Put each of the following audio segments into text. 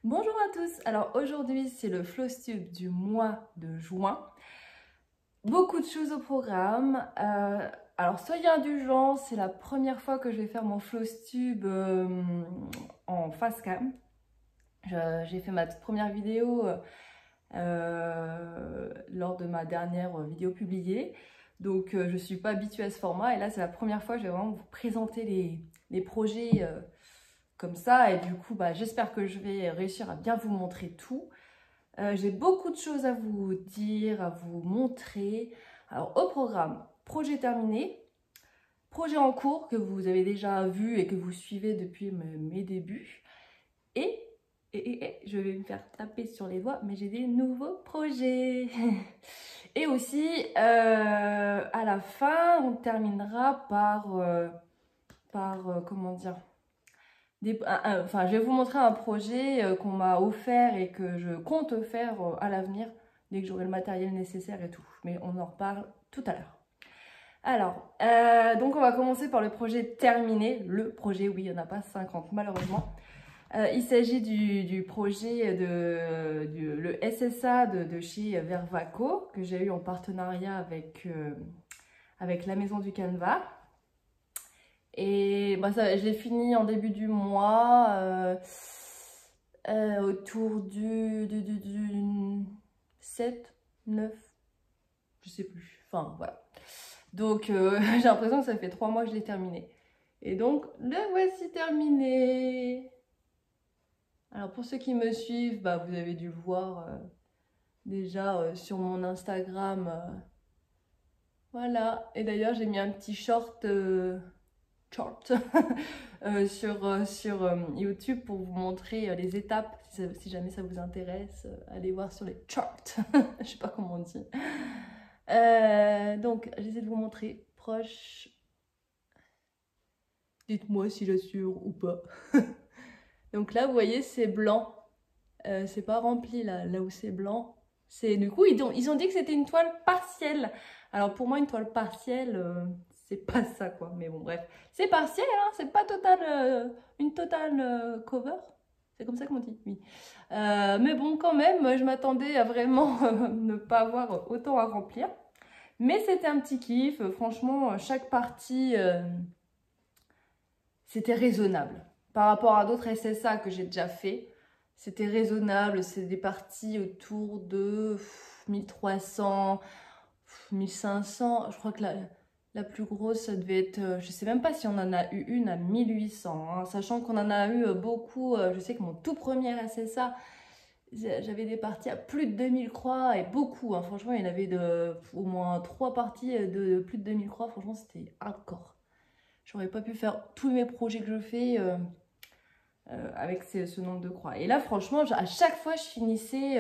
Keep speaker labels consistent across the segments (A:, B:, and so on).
A: Bonjour à tous, alors aujourd'hui c'est le Flowstube du mois de juin. Beaucoup de choses au programme. Alors soyez indulgents, c'est la première fois que je vais faire mon Flowstube en face cam. J'ai fait ma toute première vidéo lors de ma dernière vidéo publiée. Donc je ne suis pas habituée à ce format et là c'est la première fois que je vais vraiment vous présenter les projets comme ça, et du coup j'espère que je vais réussir à bien vous montrer tout. J'ai beaucoup de choses à vous dire, à vous montrer. Alors au programme, projet terminé, projet en cours que vous avez déjà vu et que vous suivez depuis mes débuts, et je vais me faire taper sur les doigts, mais j'ai des nouveaux projets. Et aussi à la fin on terminera par comment dire, enfin, je vais vous montrer un projet qu'on m'a offert et que je compte faire à l'avenir, dès que j'aurai le matériel nécessaire et tout. Mais on en reparle tout à l'heure. Alors, donc on va commencer par le projet terminé. Le projet, oui, il n'y en a pas 50 malheureusement. Il s'agit du projet le SSA de chez Vervaco, que j'ai eu en partenariat avec la Maison du Canevas. Et je l'ai fini en début du mois, autour du 7, 9, je sais plus. Enfin, voilà. Donc, j'ai l'impression que ça fait 3 mois que je l'ai terminé. Et donc, le voici terminé. Alors, pour ceux qui me suivent, vous avez dû le voir déjà sur mon Instagram. Voilà. Et d'ailleurs, j'ai mis un petit short... sur YouTube pour vous montrer les étapes, si jamais ça vous intéresse, allez voir sur les charts. Je sais pas comment on dit. Donc j'essaie de vous montrer proche. Dites-moi si j'assure ou pas. Donc là vous voyez c'est blanc, c'est pas rempli là où c'est blanc. Du coup ils ont dit que c'était une toile partielle. Alors pour moi une toile partielle c'est pas ça quoi, mais bon bref, c'est partiel, hein, c'est pas total, une totale cover, c'est comme ça qu'on dit, oui. Mais bon quand même, je m'attendais à vraiment ne pas avoir autant à remplir, mais c'était un petit kiff, franchement, chaque partie, c'était raisonnable. Par rapport à d'autres SSA que j'ai déjà fait, c'était raisonnable, c'est des parties autour de 1300, 1500, je crois que la plus grosse, ça devait être, je sais même pas si on en a eu une à 1800, hein, sachant qu'on en a eu beaucoup, je sais que mon tout premier SSA, j'avais des parties à plus de 2000 croix, et beaucoup, hein, franchement, il y en avait au moins 3 parties de plus de 2000 croix, franchement, c'était hardcore. J'aurais pas pu faire tous mes projets que je fais avec ce nombre de croix. Et là, franchement, à chaque fois, je finissais...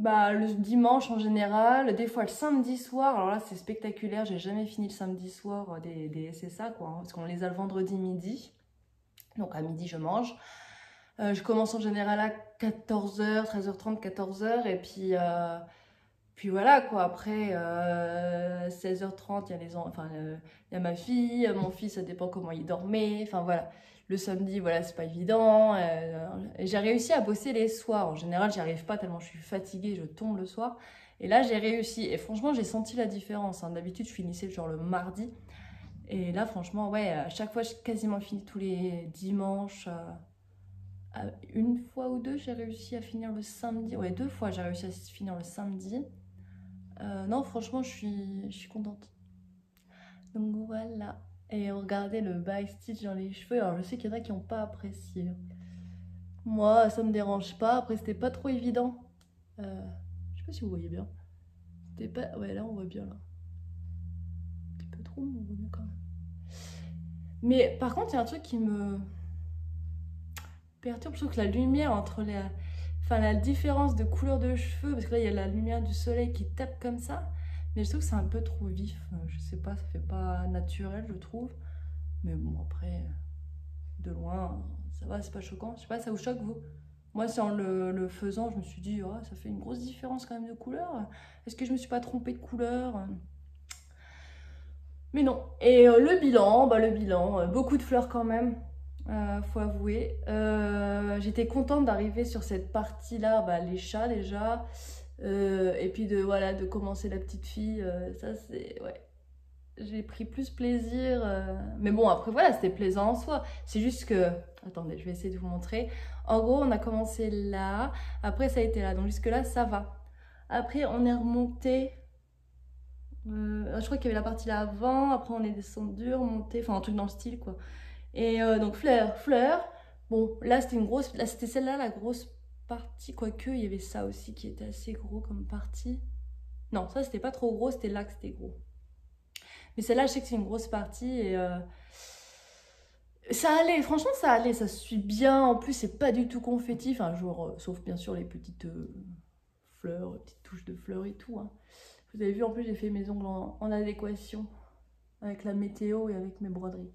A: le dimanche en général, des fois le samedi soir, alors là c'est spectaculaire, j'ai jamais fini le samedi soir des SSA quoi, hein, parce qu'on les a le vendredi midi, donc à midi je mange. Je commence en général à 14h, 13h30, 14h, et puis voilà quoi, après 16h30, il y a ma fille, mon fils, ça dépend comment il dormait, enfin voilà. Le samedi, voilà, c'est pas évident. J'ai réussi à bosser les soirs. En général, j'y arrive pas tellement je suis fatiguée, je tombe le soir. Et là, j'ai réussi. Et franchement, j'ai senti la différence, hein. D'habitude, je finissais genre le mardi. Et là, franchement, ouais, à chaque fois, j'ai quasiment fini tous les dimanches. Une fois ou deux, j'ai réussi à finir le samedi. Ouais, 2 fois, j'ai réussi à finir le samedi. Non, franchement, je suis contente. Donc voilà. Et regardez le back stitch dans les cheveux. Alors je sais qu'il y en a qui n'ont pas apprécié. Moi, ça me dérange pas. Après, c'était pas trop évident. Je sais pas si vous voyez bien. C'était pas... Ouais, là, on voit bien, là. Un petit peu trop, mais on voit bien quand même. Mais par contre, il y a un truc qui me perturbe. Je trouve que la lumière entre les... Enfin, la différence de couleur de cheveux, parce que là, il y a la lumière du soleil qui tape comme ça. Mais je trouve que c'est un peu trop vif. Je sais pas, ça fait pas naturel, je trouve. Mais bon, après, de loin, ça va, c'est pas choquant. Je sais pas, ça vous choque, vous? Moi, c'est en le faisant, je me suis dit, oh, ça fait une grosse différence quand même de couleur. Est-ce que je me suis pas trompée de couleur? Mais non. Et le bilan, beaucoup de fleurs quand même. faut avouer. J'étais contente d'arriver sur cette partie-là, bah, les chats déjà, et puis voilà, de commencer la petite fille, ça c'est, ouais. J'ai pris plus plaisir, mais bon après voilà, c'était plaisant en soi. C'est juste que, attendez, je vais essayer de vous montrer. En gros, on a commencé là, après ça a été là, donc jusque là ça va. Après on est remonté, je crois qu'il y avait la partie là avant, après on est descendu, remonté, enfin un truc dans le style quoi. Et donc fleur. Bon, là c'était une grosse, là c'était celle-là la grosse partie, quoique il y avait ça aussi qui était assez gros comme partie. Non, ça c'était pas trop gros, c'était là que c'était gros. Mais celle-là, je sais que c'est une grosse partie et ça allait, franchement ça allait, ça se suit bien. En plus, c'est pas du tout confetti, enfin, genre, sauf bien sûr les petites fleurs, les petites touches de fleurs et tout. Hein. Vous avez vu, en plus, j'ai fait mes ongles en adéquation avec la météo et avec mes broderies.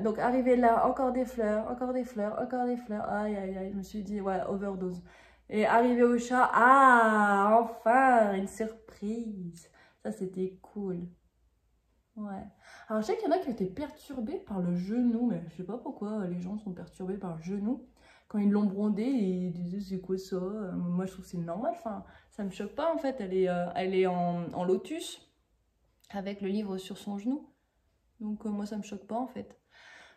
A: Donc, arrivé là, encore des fleurs, encore des fleurs, encore des fleurs. Aïe, aïe, aïe, je me suis dit, ouais, overdose. Et arrivé au chat, ah, enfin, une surprise. Ça, c'était cool. Ouais. Alors, je sais qu'il y en a qui étaient perturbés par le genou, mais je sais pas pourquoi les gens sont perturbés par le genou. Quand ils l'ont brondé, ils disaient c'est quoi ça? Moi, je trouve que c'est normal. Enfin, ça me choque pas en fait. Elle est en lotus avec le livre sur son genou. Donc, moi, ça me choque pas en fait.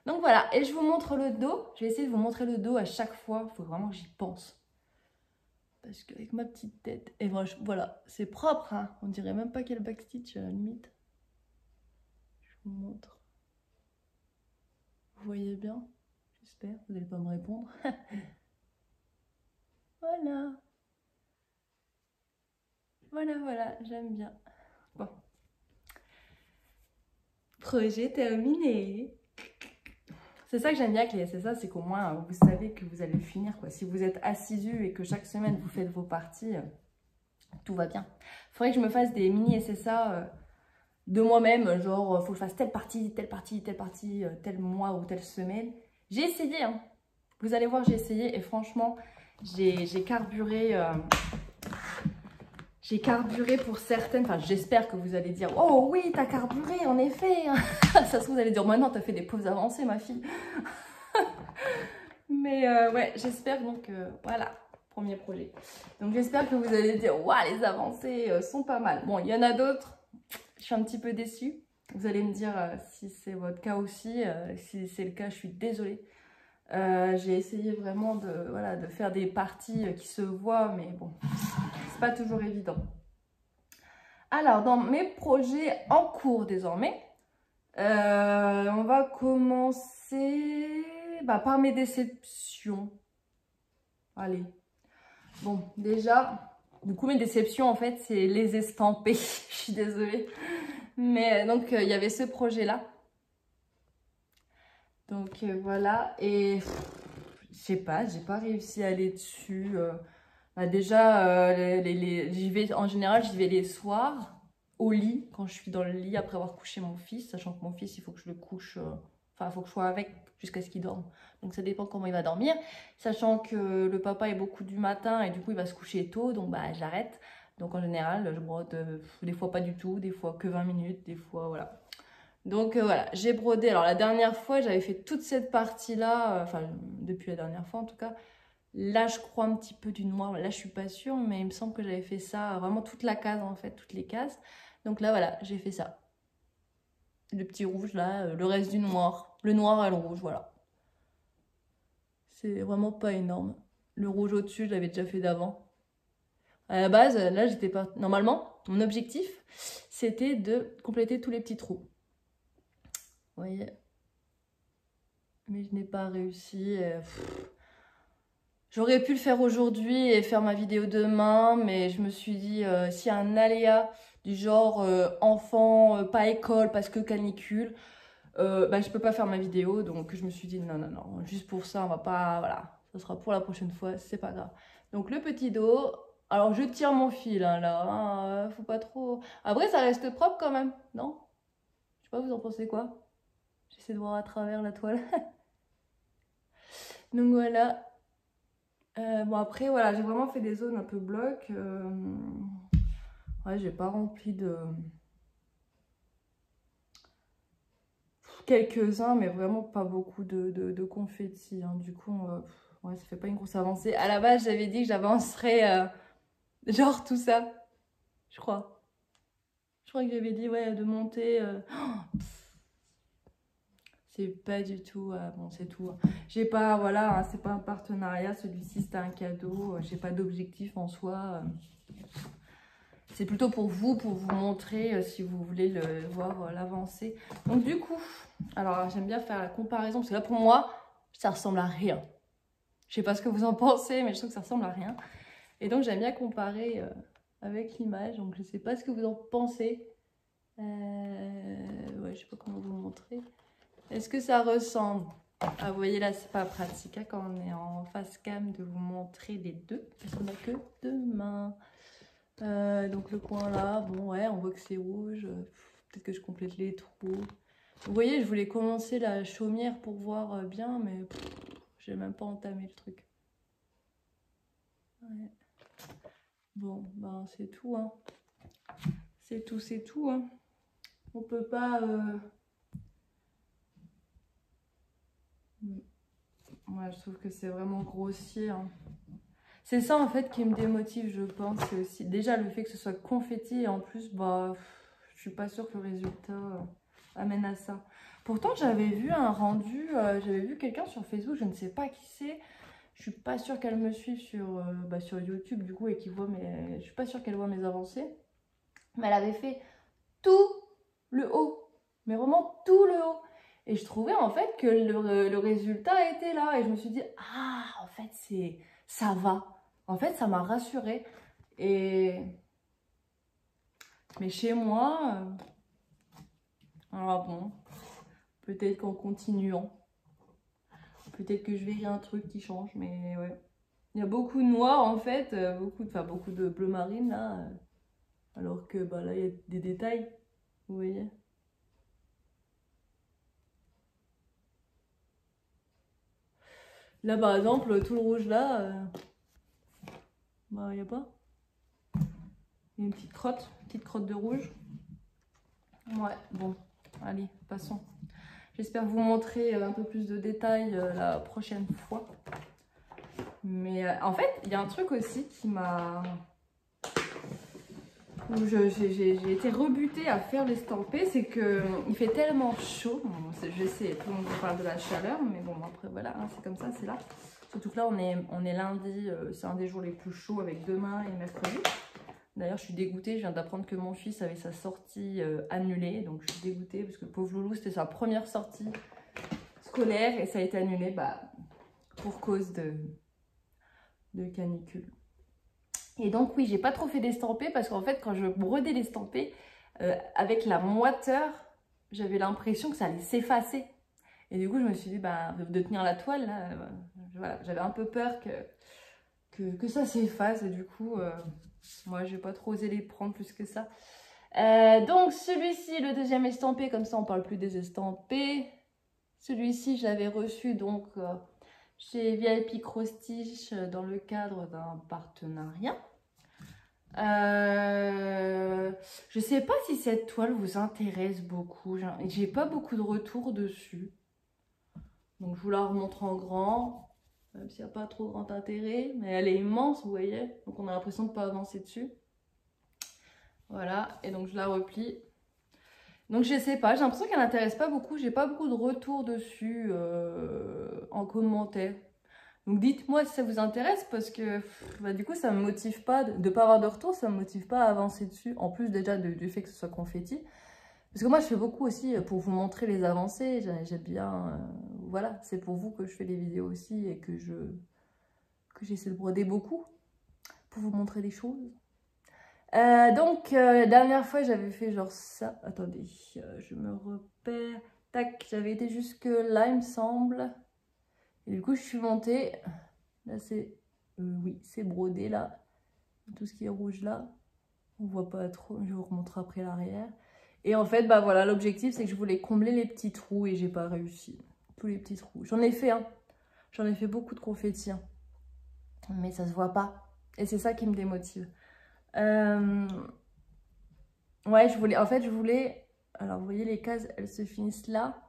A: Donc voilà. Et je vous montre le dos. Je vais essayer de vous montrer le dos à chaque fois. Il faut vraiment que j'y pense. Parce qu'avec ma petite tête. Et voilà, c'est propre. Hein. On dirait même pas qu'il y a le backstitch à la limite. Je vous montre. Vous voyez bien? J'espère, vous n'allez pas me répondre. Voilà. Voilà, j'aime bien. Bon. Projet terminé. C'est ça que j'aime bien avec les SSA, c'est qu'au moins, vous savez que vous allez le finir. Quoi. Si vous êtes assidu et que chaque semaine, vous faites vos parties, tout va bien. Il faudrait que je me fasse des mini SSA de moi-même. Genre, il faut que je fasse telle partie, tel mois ou telle semaine. J'ai essayé, hein. Vous allez voir, j'ai essayé et franchement, j'ai carburé. J'ai carburé pour certaines. Enfin, j'espère que vous allez dire « Oh oui, t'as carburé, en effet !» Ça se trouve, vous allez dire « Maintenant, t'as fait des pauses avancées, ma fille. » Mais ouais, j'espère donc... voilà, premier projet. Donc, j'espère que vous allez dire « Waouh, les avancées sont pas mal. » Bon, il y en a d'autres. Je suis un petit peu déçue. Vous allez me dire si c'est votre cas aussi. Si c'est le cas, je suis désolée. J'ai essayé vraiment de faire des parties qui se voient, mais bon, c'est pas toujours évident. Alors, dans mes projets en cours désormais, on va commencer par mes déceptions. Allez. Bon, déjà, du coup, mes déceptions, en fait, c'est les estampés. Je suis désolée. Mais donc, il y avait ce projet-là. Donc voilà, et je sais pas, j'ai pas réussi à aller dessus. Déjà, j'y vais, en général, j'y vais les soirs au lit, quand je suis dans le lit après avoir couché mon fils, sachant que mon fils, il faut que je le couche, enfin, il faut que je sois avec jusqu'à ce qu'il dorme. Donc ça dépend comment il va dormir, sachant que le papa est beaucoup du matin et du coup il va se coucher tôt, donc j'arrête. Donc en général, je brode des fois pas du tout, des fois que 20 minutes, des fois voilà. Donc voilà, j'ai brodé. Alors la dernière fois, j'avais fait toute cette partie-là, enfin depuis la dernière fois en tout cas. Là, je crois un petit peu du noir. Là, je suis pas sûre, mais il me semble que j'avais fait ça, vraiment toute la case en fait, toutes les cases. Donc là, voilà, j'ai fait ça. Le petit rouge là, le reste du noir. Le noir et le rouge, voilà. C'est vraiment pas énorme. Le rouge au-dessus, je l'avais déjà fait d'avant. À la base, là, j'étais pas... Normalement, mon objectif, c'était de compléter tous les petits trous. Vous voyez, mais je n'ai pas réussi. J'aurais pu le faire aujourd'hui et faire ma vidéo demain, mais je me suis dit, s'il y a un aléa du genre enfant, pas école parce que canicule, je peux pas faire ma vidéo. Donc je me suis dit, non, juste pour ça, on va pas, voilà, ça sera pour la prochaine fois, c'est pas grave. Donc le petit dos, alors je tire mon fil hein, là, hein, faut pas trop... Après ça reste propre quand même, non? Je sais pas, vous en pensez quoi? J'essaie de voir à travers la toile. Donc voilà. Bon après voilà, j'ai vraiment fait des zones un peu blocs. Ouais, j'ai pas rempli de... quelques-uns, mais vraiment pas beaucoup de confettis. Hein. Du coup, ouais, ça fait pas une grosse avancée. À la base, j'avais dit que j'avancerais genre tout ça, je crois. Je crois que j'avais dit, ouais, de monter... c'est pas du tout... bon, c'est tout. Hein. J'ai pas, voilà, hein, c'est pas un partenariat. Celui-ci, c'était un cadeau. J'ai pas d'objectif en soi. C'est plutôt pour vous montrer si vous voulez voir l'avancée. Donc du coup, alors j'aime bien faire la comparaison parce que là pour moi, ça ressemble à rien. Je sais pas ce que vous en pensez, mais je trouve que ça ressemble à rien. Et donc j'aime bien comparer avec l'image. Donc je sais pas ce que vous en pensez. Ouais, je sais pas comment vous montrer. Est-ce que ça ressemble? Ah, vous voyez là, c'est pas pratique hein, quand on est en face cam de vous montrer les deux parce qu'on a que deux mains. Donc le coin là, bon ouais, on voit que c'est rouge. Peut-être que je complète les trous. Vous voyez, je voulais commencer la chaumière pour voir bien, mais j'ai même pas entamé le truc. Ouais. Bon, ben c'est tout, hein. C'est tout, hein. On peut pas... Ouais, je trouve que c'est vraiment grossier, hein. C'est ça en fait qui me démotive, je pense. C'est aussi déjà le fait que ce soit confetti et en plus, bah, je suis pas sûre que le résultat amène à ça. Pourtant, j'avais vu un rendu, j'avais vu quelqu'un sur Facebook, je ne sais pas qui c'est. Je suis pas sûre qu'elle me suive sur YouTube du coup et qui voit mes, je suis pas sûre qu'elle voit mes avancées. Mais elle avait fait tout le haut, mais vraiment tout le haut. Et je trouvais en fait que le résultat était là et je me suis dit ah en fait ça va. En fait, ça m'a rassurée. Mais chez moi, alors bon, peut-être qu'en continuant, peut-être que je verrai un truc qui change, mais ouais. Il y a beaucoup de noir en fait, beaucoup de bleu marine là, alors que bah, là il y a des détails, vous voyez. Là par exemple, tout le rouge là, bah il n'y a pas. Il y a une petite crotte de rouge. Ouais, bon, allez, passons. J'espère vous montrer un peu plus de détails la prochaine fois. Mais en fait, il y a un truc aussi qui m'a... J'ai été rebutée à faire l'estampé, c'est qu'il fait tellement chaud. Bon, je sais, tout le monde parle de la chaleur, mais bon, après voilà, hein, c'est comme ça, c'est là. Surtout que là, on est lundi, c'est un des jours les plus chauds avec demain et mercredi. D'ailleurs, je suis dégoûtée, je viens d'apprendre que mon fils avait sa sortie annulée. Donc, je suis dégoûtée parce que le pauvre loulou, c'était sa première sortie scolaire et ça a été annulé pour cause de canicule. Et donc, oui, j'ai pas trop fait d'estampé parce qu'en fait, quand je brodais l'estampé, avec la moiteur, j'avais l'impression que ça allait s'effacer. Et du coup, je me suis dit de tenir la toile, là, voilà, j'avais un peu peur que ça s'efface et du coup... moi, je vais pas trop oser les prendre plus que ça. Donc, celui-ci, le deuxième estampé, comme ça, on parle plus des estampés. Celui-ci, je l'avais reçu donc chez VIP Cross Stitch dans le cadre d'un partenariat. Je sais pas si cette toile vous intéresse beaucoup. J'ai pas beaucoup de retours dessus. Donc, je vous la remontre en grand. Même s'il n'y a pas trop grand intérêt, mais elle est immense, vous voyez. Donc on a l'impression de ne pas avancer dessus. Voilà, et donc je la replie. Donc je sais pas, j'ai l'impression qu'elle n'intéresse pas beaucoup. J'ai pas beaucoup de retours dessus en commentaire. Donc dites-moi si ça vous intéresse parce que du coup ça me motive pas, de ne pas avoir de retour, ça me motive pas à avancer dessus. En plus déjà du fait que ce soit confetti. Parce que moi je fais beaucoup aussi pour vous montrer les avancées. J'aime bien, voilà, c'est pour vous que je fais les vidéos aussi et que j'essaie de broder beaucoup pour vous montrer des choses. Donc, la dernière fois, j'avais fait genre ça. Attendez, je me repère. Tac, j'avais été jusque là, il me semble. Et du coup, je suis montée. Là, c'est... oui, c'est brodé, là. Tout ce qui est rouge, là. On voit pas trop. Je vous remontre après l'arrière. Et en fait, bah voilà, l'objectif, c'est que je voulais combler les petits trous et j'ai pas réussi. Tous les petits trous. J'en ai fait, hein. J'en ai fait beaucoup de confettis, hein. Mais ça se voit pas. Et c'est ça qui me démotive. Ouais, je voulais... Alors, vous voyez, les cases, elles se finissent là.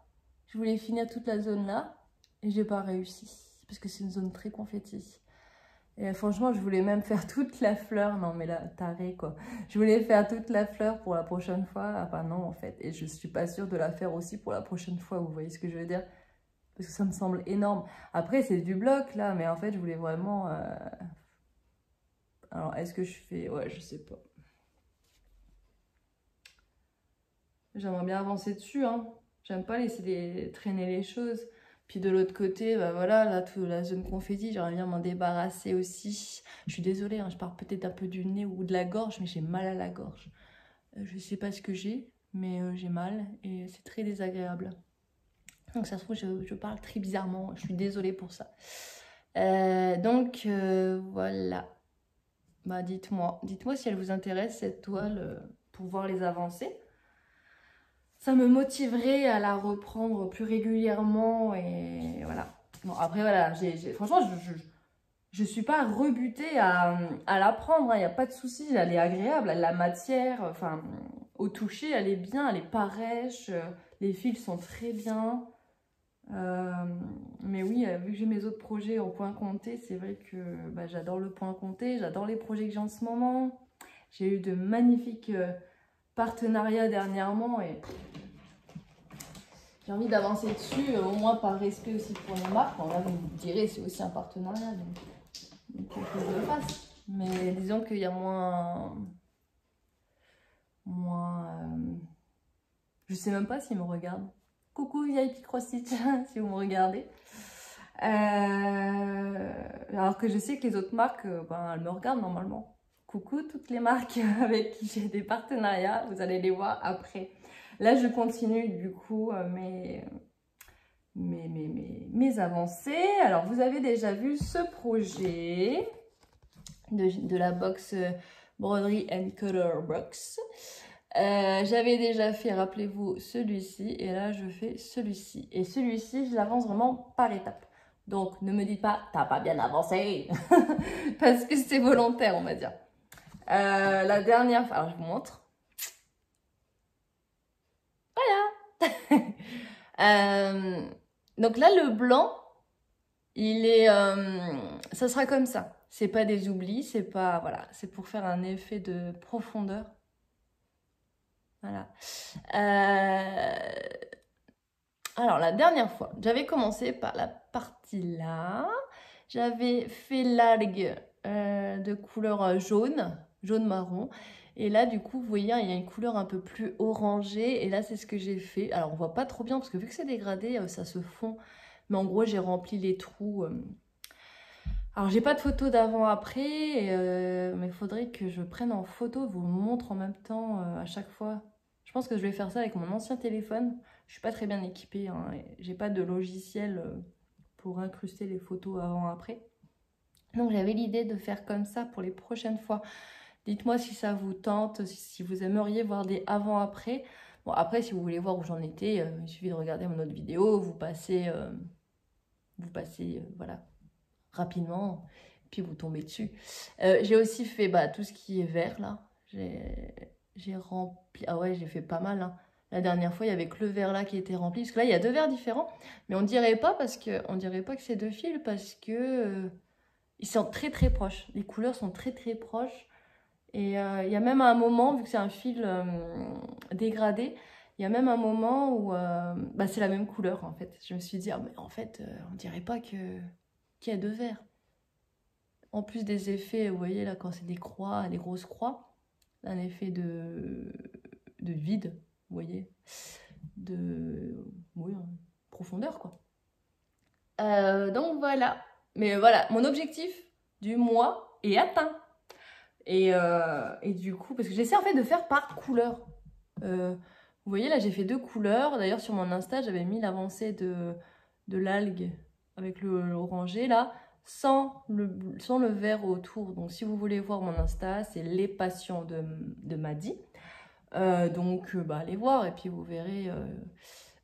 A: Je voulais finir toute la zone là et j'ai pas réussi parce que c'est une zone très confetti. Et franchement, je voulais même faire toute la fleur. Non, mais là, taré quoi. Je voulais faire toute la fleur pour la prochaine fois. Ah bah non, en fait. Et je suis pas sûre de la faire aussi pour la prochaine fois. Vous voyez ce que je veux dire? Parce que ça me semble énorme. Après, c'est du bloc là, mais en fait, je voulais vraiment. Alors, est-ce que je fais. Ouais, je sais pas. J'aimerais bien avancer dessus, hein. J'aime pas laisser traîner les choses. Puis de l'autre côté, bah voilà, là, toute la zone confetti, j'aimerais bien m'en débarrasser aussi. Je suis désolée, hein, je pars peut-être un peu du nez ou de la gorge, mais j'ai mal à la gorge. Je sais pas ce que j'ai, mais j'ai mal et c'est très désagréable. Donc ça se trouve, je parle très bizarrement, je suis désolée pour ça. Donc voilà. Bah dites-moi si elle vous intéresse cette toile pour voir les avancées. Ça me motiverait à la reprendre plus régulièrement et voilà. Bon, après, voilà, franchement, je suis pas rebutée à la prendre, il n'y a pas de souci, elle est agréable, la matière, enfin, au toucher, elle est bien, elle est pas rêche, les fils sont très bien. Mais oui, vu que j'ai mes autres projets au point compté, c'est vrai que bah, j'adore le point compté, j'adore les projets que j'ai en ce moment. J'ai eu de magnifiques partenariats dernièrement et j'ai envie d'avancer dessus, au moins par respect aussi pour les marques. Bon, là, vous me direz, c'est aussi un partenariat, donc il faut que je le fasse. Mais disons qu'il y a moins... je sais même pas s'ils me regardent. Coucou VIP Cross Stitch, si vous me regardez. Alors que je sais que les autres marques, ben, elles me regardent normalement. Coucou toutes les marques avec qui j'ai des partenariats, vous allez les voir après. Là, je continue du coup mes avancées. Alors, vous avez déjà vu ce projet de la box Broderie and Color Box. J'avais déjà fait, rappelez-vous, celui-ci. Et là, je fais celui-ci. Et celui-ci, je l'avance vraiment par étapes. Donc, ne me dites pas, t'as pas bien avancé. Parce que c'est volontaire, on va dire. La dernière fois, alors je vous montre. Donc là, le blanc, il est, ça sera comme ça. C'est pas des oublis, c'est pas, voilà, c'est pour faire un effet de profondeur. Voilà. Alors la dernière fois, j'avais commencé par la partie là. J'avais fait l'algue de couleur jaune marron. Et là, du coup, vous voyez, il y a une couleur un peu plus orangée. Et là, c'est ce que j'ai fait. Alors, on voit pas trop bien parce que vu que c'est dégradé, ça se fond. Mais en gros, j'ai rempli les trous. Alors, j'ai pas de photo d'avant-après. Mais il faudrait que je prenne en photo, vous le montre en même temps à chaque fois. Je pense que je vais faire ça avec mon ancien téléphone. Je suis pas très bien équipée. Hein, j'ai pas de logiciel pour incruster les photos avant-après. Donc, j'avais l'idée de faire comme ça pour les prochaines fois. Dites-moi si ça vous tente, si vous aimeriez voir des avant-après. Bon, après, si vous voulez voir où j'en étais, il suffit de regarder mon autre vidéo, vous passez voilà, rapidement, puis vous tombez dessus. J'ai aussi fait tout ce qui est vert, là. J'ai rempli... Ah ouais, j'ai fait pas mal, hein. La dernière fois, il y avait que le vert là qui était rempli. Parce que là, il y a deux verres différents. Mais on dirait pas que c'est deux fils parce que ils sont très très proches. Les couleurs sont très très proches. Et il y a même un moment, vu que c'est un fil dégradé, il y a même un moment où c'est la même couleur en fait. Je me suis dit, ah, mais en fait, on dirait pas qu'il y a deux verres. En plus des effets, vous voyez là, quand c'est des croix, des grosses croix, un effet de vide, vous voyez, oui, profondeur quoi. Donc voilà. Mais voilà, mon objectif du mois est atteint. Et du coup, parce que j'essaie en fait de faire par couleur. Vous voyez là, j'ai fait deux couleurs. D'ailleurs, sur mon Insta, j'avais mis l'avancée de l'algue avec le orangé là, sans le vert autour. Donc, si vous voulez voir mon Insta, c'est les passions de Madi. Allez voir et puis vous verrez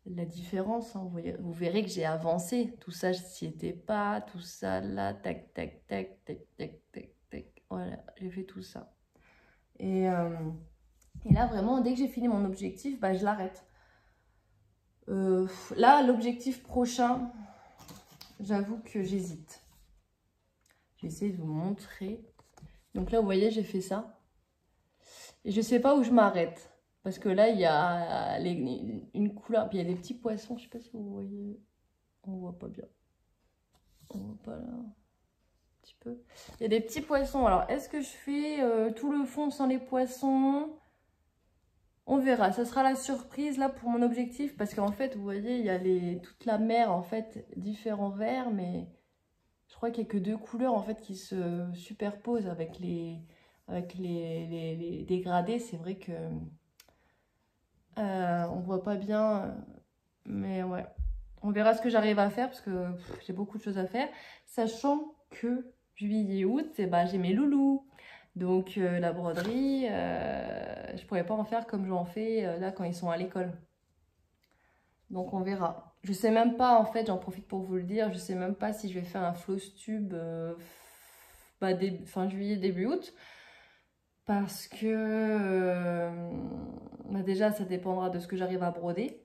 A: la différence. Hein. Vous verrez que j'ai avancé. Tout ça, je n'y étais pas. Tout ça là, tac, tac, tac, tac, tac, tac. Voilà, j'ai fait tout ça. Et là, vraiment, dès que j'ai fini mon objectif, je l'arrête. Là, l'objectif prochain, j'avoue que j'hésite. J'essaie de vous montrer. Donc là, vous voyez, j'ai fait ça. Et je sais pas où je m'arrête. Parce que là, il y a une couleur. Puis il y a des petits poissons. Je sais pas si vous voyez. On voit pas bien. On voit pas là. Un petit peu. Il y a des petits poissons. Alors, est-ce que je fais tout le fond sans les poissons? On verra. Ça sera la surprise là pour mon objectif. Parce qu'en fait, vous voyez, il y a toute la mer, en fait, différents verts. Mais je crois qu'il n'y a que deux couleurs, en fait, qui se superposent avec les dégradés. C'est vrai que on voit pas bien. Mais ouais. On verra ce que j'arrive à faire parce que j'ai beaucoup de choses à faire. Sachant que juillet, août, eh ben, j'ai mes loulous. Donc la broderie, je pourrais pas en faire comme j'en fais là quand ils sont à l'école. Donc on verra. Je sais même pas, en fait, j'en profite pour vous le dire, je sais même pas si je vais faire un floss tube fin juillet, début août. Parce que déjà, ça dépendra de ce que j'arrive à broder.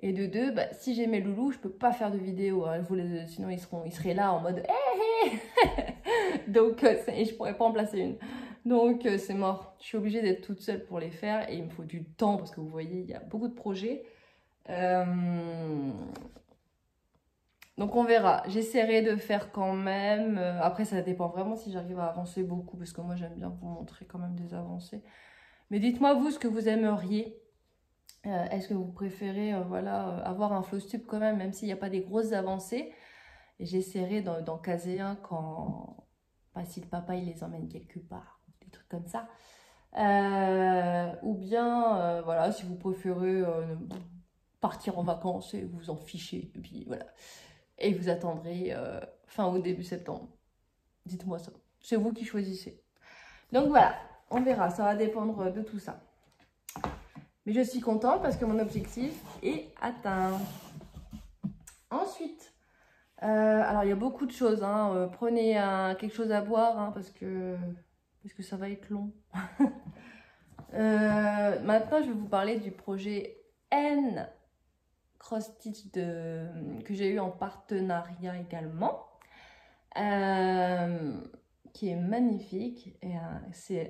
A: Et de deux, si j'ai mes loulous, je peux pas faire de vidéo. Hein. Sinon, ils seraient là en mode hey, hey. Donc, et je pourrais pas en placer une. Donc, c'est mort. Je suis obligée d'être toute seule pour les faire. Et il me faut du temps parce que vous voyez, il y a beaucoup de projets. Donc, on verra. J'essaierai de faire quand même. Après, ça dépend vraiment si j'arrive à avancer beaucoup. Parce que moi, j'aime bien vous montrer quand même des avancées. Mais dites-moi, vous, ce que vous aimeriez. Est-ce que vous préférez avoir un floss tube quand même s'il n'y a pas des grosses avancées? Et j'essaierai d'en caser un quand... si le papa il les emmène quelque part, des trucs comme ça. Ou bien, voilà, si vous préférez partir en vacances et vous en fichez. Et puis voilà. Et vous attendrez fin août, début septembre. Dites-moi ça. C'est vous qui choisissez. Donc voilà, on verra. Ça va dépendre de tout ça. Mais je suis contente parce que mon objectif est atteint. Ensuite, alors il y a beaucoup de choses. Hein. Prenez quelque chose à boire hein, parce que ça va être long. Maintenant, je vais vous parler du projet N Cross Stitch que j'ai eu en partenariat également. Qui est magnifique. Et c'est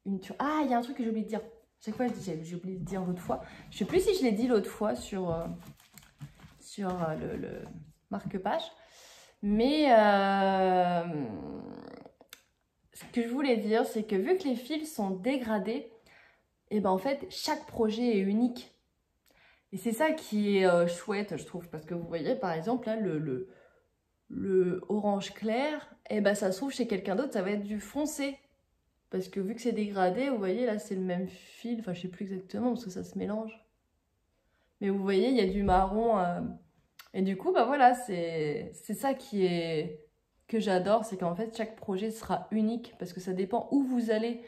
A: une... Ah, il y a un truc que j'ai oublié de dire. Chaque fois, j'ai oublié de dire l'autre fois. Je sais plus si je l'ai dit l'autre fois sur le marque-page. Mais ce que je voulais dire, c'est que vu que les fils sont dégradés, et ben en fait, chaque projet est unique. Et c'est ça qui est chouette, je trouve. Parce que vous voyez, par exemple, là, le orange clair, et ben ça se trouve chez quelqu'un d'autre, ça va être du foncé. Parce que vu que c'est dégradé, vous voyez, là, c'est le même fil. Enfin, je sais plus exactement parce que ça se mélange. Mais vous voyez, il y a du marron. Et du coup, voilà, c'est ça que j'adore. C'est qu'en fait, chaque projet sera unique. Parce que ça dépend où vous allez.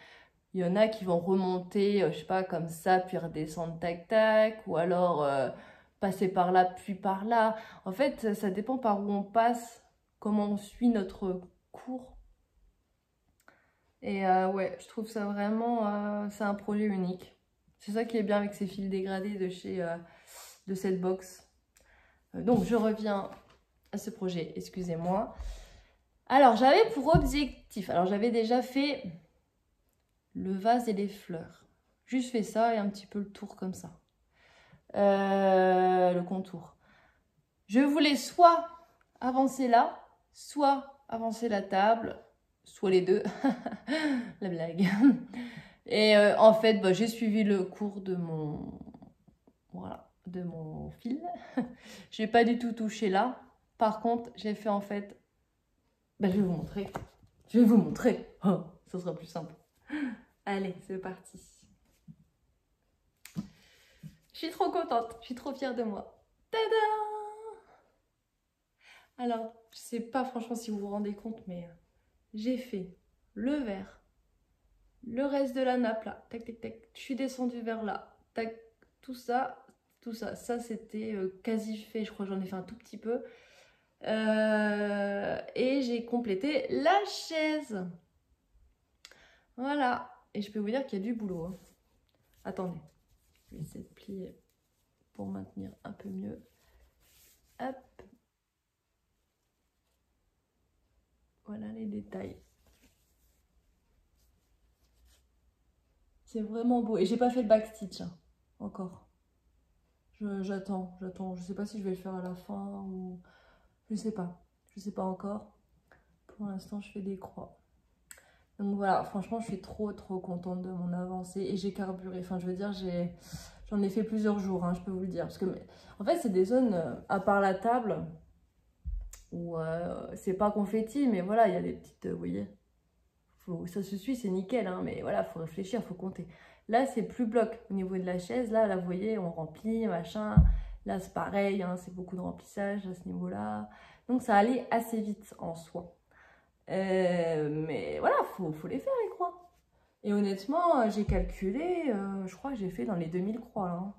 A: Il y en a qui vont remonter, je sais pas, comme ça, puis redescendre tac-tac. Ou alors passer par là, puis par là. En fait, ça dépend par où on passe, comment on suit notre cours. Et ouais, je trouve ça vraiment, c'est un projet unique. C'est ça qui est bien avec ces fils dégradés de cette box. Donc, je reviens à ce projet, excusez-moi. Alors, j'avais pour objectif, alors j'avais déjà fait le vase et les fleurs. Juste fait ça et un petit peu le tour comme ça. Le contour. Je voulais soit avancer là, soit avancer la table, soit les deux. La blague. Et en fait, j'ai suivi le cours de mon fil. Je n'ai pas du tout touché là. Par contre, j'ai fait en fait... je vais vous montrer. Je vais vous montrer. Oh, ça sera plus simple. Allez, c'est parti. Je suis trop contente. Je suis trop fière de moi. Tada! Alors, je sais pas franchement si vous vous rendez compte, mais j'ai fait le vert, le reste de la nappe là, tac tac tac, je suis descendue vers là, tac, tout ça, ça c'était quasi fait, je crois que j'en ai fait un tout petit peu. Et j'ai complété la chaise. Voilà, et je peux vous dire qu'il y a du boulot. Hein. Attendez, je vais essayer de plier. pour maintenir un peu mieux. Hop. Voilà les détails. C'est vraiment beau. Et j'ai pas fait le backstitch hein, encore. J'attends. Je sais pas si je vais le faire à la fin ou... Je sais pas. Je sais pas encore. Pour l'instant, je fais des croix. Donc voilà, franchement, je suis trop contente de mon avancée. Et j'ai carburé. Enfin, je veux dire, j'en ai fait plusieurs jours, hein, je peux vous le dire. Parce que, en fait, c'est des zones, à part la table, où c'est pas confetti, mais voilà, il y a des petites... vous voyez, ça se suit, c'est nickel, hein, mais voilà, faut réfléchir, faut compter. Là, c'est plus bloc au niveau de la chaise. Là, vous voyez, on remplit, machin. Là, c'est pareil, hein, c'est beaucoup de remplissage à ce niveau-là. Donc, ça allait assez vite en soi. Mais voilà, faut les faire, les croix. Et honnêtement, j'ai calculé, je crois que j'ai fait dans les 2000 croix, là. Hein.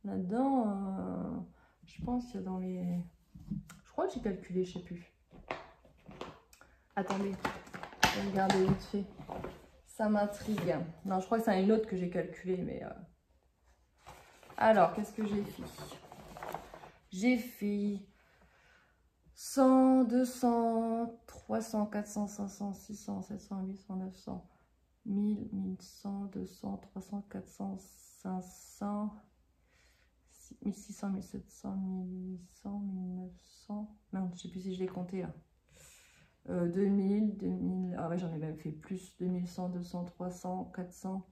A: Là-dedans, je pense qu'il y a dans les... Je crois que j'ai calculé, je sais plus. Attendez. Je vais regarder vite fait. Ça m'intrigue. Non, je crois que c'est une autre que j'ai calculé, mais... Alors, qu'est-ce que j'ai fait? J'ai fait 100, 200, 300, 400, 500, 600, 700, 800, 900, 1000, 1100, 200, 300, 400, 500, 1600, 1700, 1800, 1900... Non, je ne sais plus si je l'ai compté, là. 2000, ah ouais, j'en ai même fait plus, 2100, 200, 300, 400,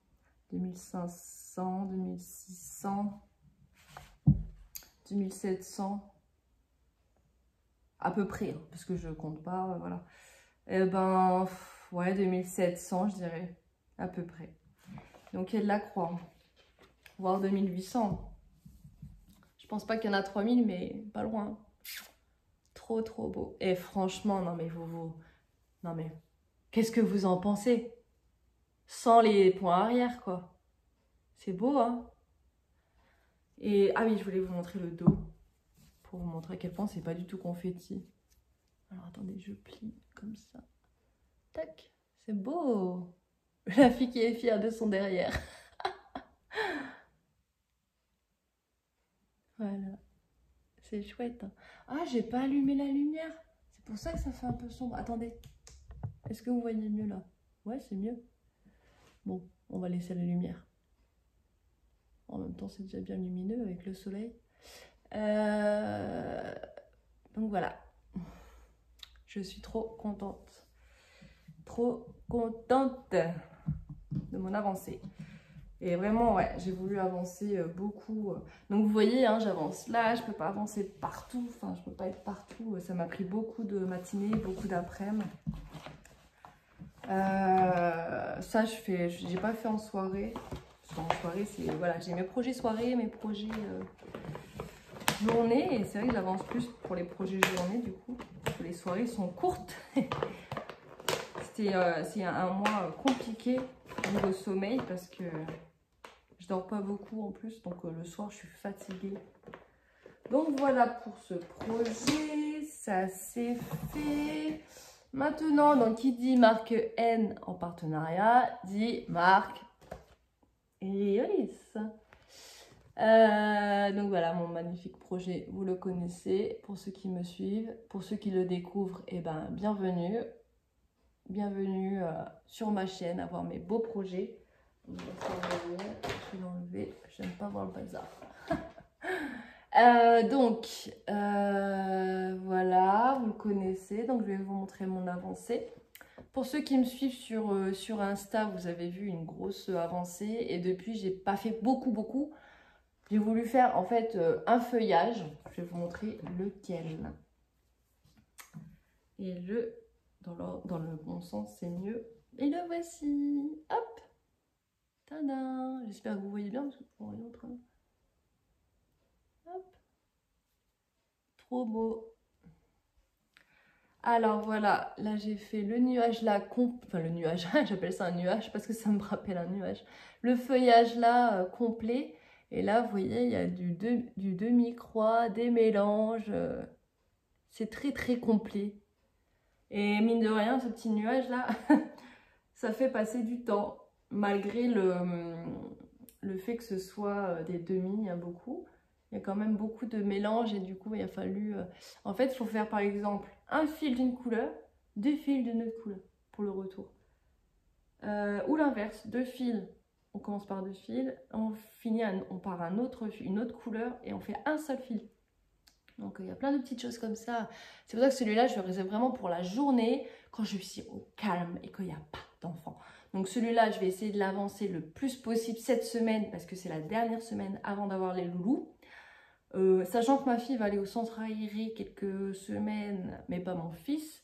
A: 2500, 2600, 2700, à peu près, hein, parce que je compte pas, voilà. Et ben, ouais, 2700, je dirais, à peu près. Donc, il y a de la croix, voire 2800. Je pense pas qu'il y en a 3000, mais pas loin. Trop beau. Et franchement, non mais non mais, qu'est-ce que vous en pensez? Sans les points arrière, quoi. C'est beau, hein? Et, ah oui, je voulais vous montrer le dos. Pour vous montrer à quel point c'est pas du tout confetti. Alors, attendez, je plie comme ça. Tac, c'est beau. La fille qui est fière de son derrière. Voilà. C'est chouette. Hein. Ah, j'ai pas allumé la lumière. C'est pour ça que ça fait un peu sombre. Attendez. Est-ce que vous voyez mieux là? Ouais, c'est mieux. Bon, on va laisser la lumière. En même temps, c'est déjà bien lumineux avec le soleil. Donc voilà. Je suis trop contente. Trop contente de mon avancée. Et vraiment, ouais, j'ai voulu avancer beaucoup. Donc vous voyez, hein, j'avance là, je peux pas avancer partout. Enfin, je peux pas être partout. Ça m'a pris beaucoup de matinées, beaucoup d'après-midi. Ça, j'ai pas fait en soirée. Parce qu'en soirée, c'est voilà, j'ai mes projets soirée, mes projets journée. Et c'est vrai que j'avance plus pour les projets journée du coup. Parce que les soirées sont courtes. C'est un mois compliqué au niveau sommeil parce que je dors pas beaucoup en plus. Donc le soir, je suis fatiguée. Donc voilà pour ce projet. Ça s'est fait. Maintenant, donc qui dit marque N en partenariat, dit marque Riolis. Donc voilà, mon magnifique projet, vous le connaissez. Pour ceux qui me suivent, pour ceux qui le découvrent, eh ben, bienvenue. Bienvenue sur ma chaîne, à voir mes beaux projets. Je vais l'enlever, j'aime pas voir le bazar. Voilà, vous le connaissez, donc je vais vous montrer mon avancée. Pour ceux qui me suivent sur Insta, vous avez vu une grosse avancée et depuis j'ai pas fait beaucoup. J'ai voulu faire en fait un feuillage, je vais vous montrer lequel. Et dans le bon sens c'est mieux. Et le voici, hop, tada, j'espère que vous voyez bien parce que pour rien autre. Hop. Trop beau. Alors voilà, là j'ai fait le nuage là, enfin le nuage, j'appelle ça un nuage parce que ça me rappelle un nuage. Le feuillage là complet. Et là vous voyez, il y a du demi-croix, des mélanges. C'est très complet. Et mine de rien, ce petit nuage là, ça fait passer du temps. Malgré le fait que ce soit des demi, il y a beaucoup. Il y a quand même beaucoup de mélange et du coup, il a fallu... En fait, il faut faire par exemple un fil d'une couleur, 2 fils d'une autre couleur pour le retour. Ou l'inverse, 2 fils, on commence par 2 fils, on finit, on part à une autre couleur et on fait un seul fil. Donc il y a plein de petites choses comme ça. C'est pour ça que celui-là, je le réserve vraiment pour la journée, quand je suis au calme et qu'il n'y a pas d'enfants. Donc celui-là, je vais essayer de l'avancer le plus possible cette semaine parce que c'est la dernière semaine avant d'avoir les loulous. Sachant que ma fille va aller au centre aéré quelques semaines, mais pas mon fils.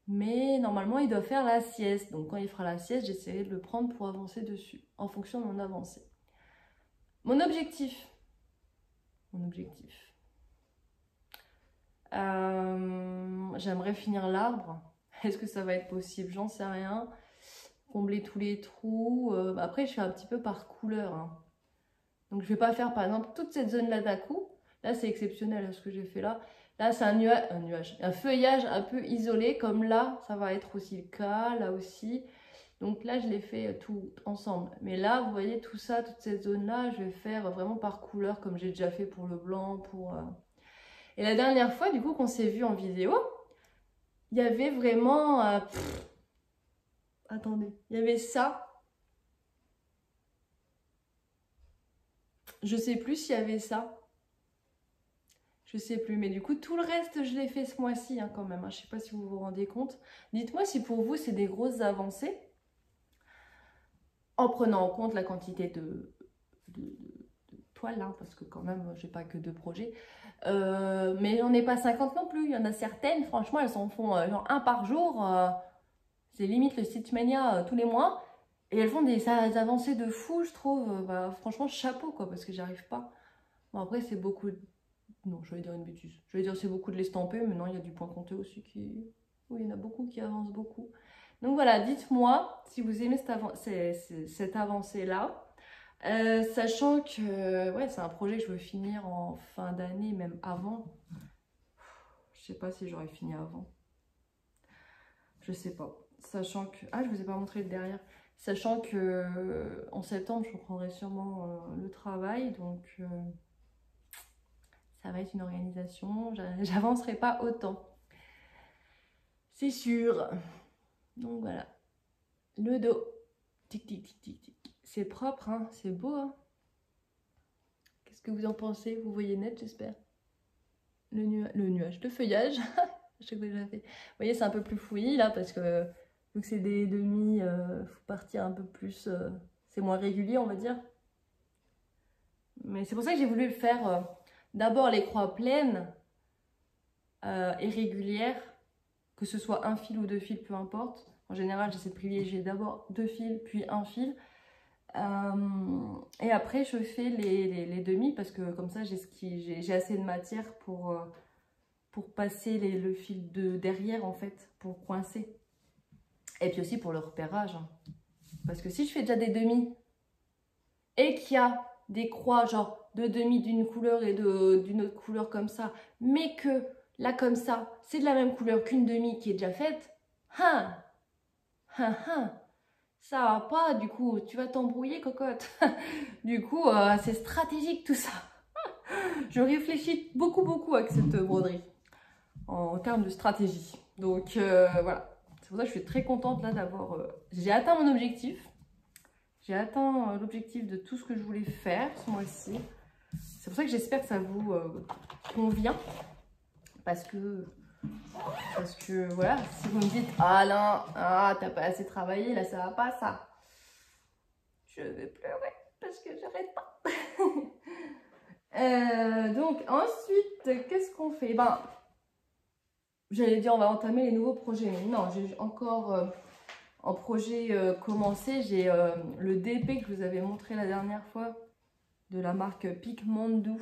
A: Mais normalement, il doit faire la sieste. Donc quand il fera la sieste, j'essaierai de le prendre pour avancer dessus, en fonction de mon avancée. Mon objectif. J'aimerais finir l'arbre. Est-ce que ça va être possible? J'en sais rien. Combler tous les trous. Après, je fais un petit peu par couleur. Hein. Donc, je ne vais pas faire, par exemple, toute cette zone-là d'un coup. Là, c'est exceptionnel ce que j'ai fait là. Là, c'est un feuillage un peu isolé. Comme là, ça va être aussi le cas. Là aussi. Donc là, je l'ai fait tout ensemble. Mais là, vous voyez, tout ça, toute cette zone-là, je vais faire vraiment par couleur, comme j'ai déjà fait pour le blanc, pour... Et la dernière fois, du coup, qu'on s'est vu en vidéo, il y avait vraiment... Attendez, il y avait ça. Je sais plus s'il y avait ça. Je sais plus, mais du coup, tout le reste, je l'ai fait ce mois-ci hein, quand même. Hein. Je sais pas si vous vous rendez compte. Dites-moi si pour vous, c'est des grosses avancées. En prenant en compte la quantité de toiles, hein, parce que quand même, j'ai pas que 2 projets. Mais j'en ai pas 50 non plus. Il y en a certaines, franchement, elles en font genre 1 par jour. C'est limite le Stitchmania tous les mois. Et elles font des avancées de fou, je trouve. Franchement, chapeau, quoi, parce que j'arrive pas. Bon, après, c'est beaucoup... Non, je vais dire une bêtise. Je vais dire c'est beaucoup de l'estamper, mais non, il y a du point compté aussi qui... Oui, il y en a beaucoup qui avancent beaucoup. Donc voilà, dites-moi si vous aimez cette avancée-là. Sachant que ouais, c'est un projet que je veux finir en fin d'année, même avant. Je sais pas si j'aurais fini avant. Je sais pas. Sachant que... Ah, je vous ai pas montré le derrière. Sachant que en septembre, je reprendrai sûrement le travail. Donc, ça va être une organisation. J'avancerai pas autant. C'est sûr. Donc, voilà. Le dos. Tic, tic, tic, tic, tic. C'est propre, hein. C'est beau, hein. Qu'est-ce que vous en pensez? Vous voyez net, j'espère. Le nuage. Le feuillage. Je sais que j'ai fait. Vous voyez, c'est un peu plus fouillis, là, parce que... Vu que c'est des demi, faut partir un peu plus... c'est moins régulier, on va dire. Mais c'est pour ça que j'ai voulu faire d'abord les croix pleines et régulières. Que ce soit un fil ou 2 fils, peu importe. En général, j'essaie de privilégier d'abord 2 fils, puis un fil. Et après, je fais les demi, parce que comme ça, j'ai assez de matière pour passer le fil de derrière, en fait, pour coincer. Et puis aussi pour le repérage. Hein. Parce que si je fais déjà des demi et qu'il y a des croix genre de demi d'une couleur et d'une autre couleur comme ça, mais que là comme ça, c'est de la même couleur qu'une demi qui est déjà faite, ça va pas, du coup, tu vas t'embrouiller, cocotte. Du coup, c'est stratégique tout ça. Je réfléchis beaucoup avec cette broderie en termes de stratégie. Donc voilà. C'est pour ça que je suis très contente là d'avoir... J'ai atteint mon objectif. J'ai atteint l'objectif de tout ce que je voulais faire ce mois-ci. C'est pour ça que j'espère que ça vous convient. Parce que voilà, si vous me dites « Ah non, t'as pas assez travaillé, là ça va pas, ça. » Je vais pleurer parce que j'arrête pas. Donc ensuite, qu'est-ce qu'on fait? Ben, j'allais dire on va entamer les nouveaux projets. Mais non, j'ai encore en projet commencé. J'ai le DP que je vous avais montré la dernière fois de la marque Picmondou.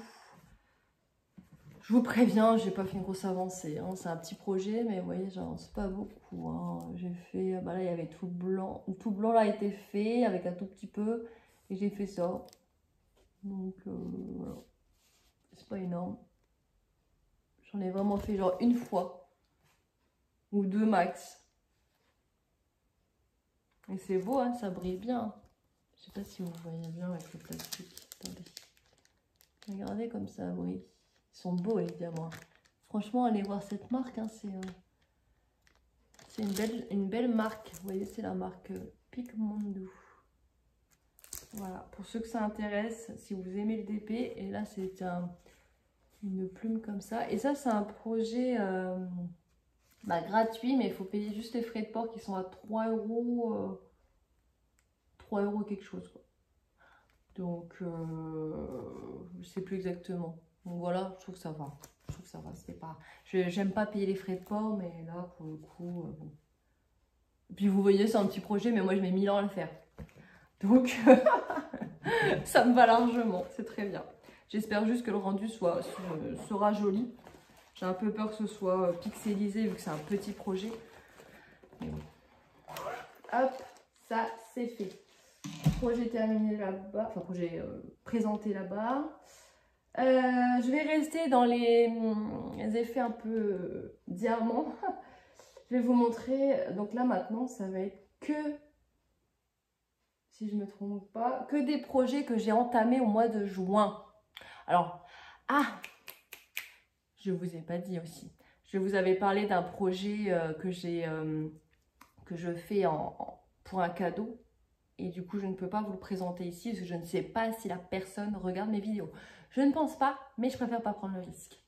A: Je vous préviens, j'ai pas fait une grosse avancée. Hein. C'est un petit projet, mais vous voyez, j'avance pas beaucoup. Hein. J'ai fait, bah là il y avait tout blanc. Tout blanc là a été fait avec un tout petit peu. Et j'ai fait ça. Donc voilà. C'est pas énorme. J'en ai vraiment fait genre une fois. Ou 2 max. Et c'est beau, hein, ça brille bien. Je sais pas si vous voyez bien avec le plastique. Attendez. Regardez comme ça, oui. Ils sont beaux les diamants. Franchement, allez voir cette marque. Hein, c'est une belle marque. Vous voyez, c'est la marque Pigmondo. Voilà, pour ceux que ça intéresse, si vous aimez le DP. Et là, c'est une plume comme ça. Et ça, c'est un projet gratuit, mais il faut payer juste les frais de port qui sont à 3 €. 3 € quelque chose, quoi. Donc, je sais plus exactement. Donc voilà, je trouve que ça va. Je trouve que ça va, c'est pas... J'aime pas payer les frais de port, mais là, pour le coup, bon. Et puis vous voyez, c'est un petit projet, mais moi, je mets 1000 ans à le faire. Donc, ça me va largement, c'est très bien. J'espère juste que le rendu sera joli. J'ai un peu peur que ce soit pixelisé, vu que c'est un petit projet. Mais bon. Hop, ça, c'est fait. Projet terminé là-bas, enfin projet présenté là-bas. Je vais rester dans les effets un peu diamants. Je vais vous montrer, donc là maintenant ça va être que, si je ne me trompe pas, que des projets que j'ai entamés au mois de juin. Alors, je vous ai pas dit aussi, je vous avais parlé d'un projet que je fais pour un cadeau. Et du coup, je ne peux pas vous le présenter ici parce que je ne sais pas si la personne regarde mes vidéos. Je ne pense pas, mais je préfère pas prendre le risque.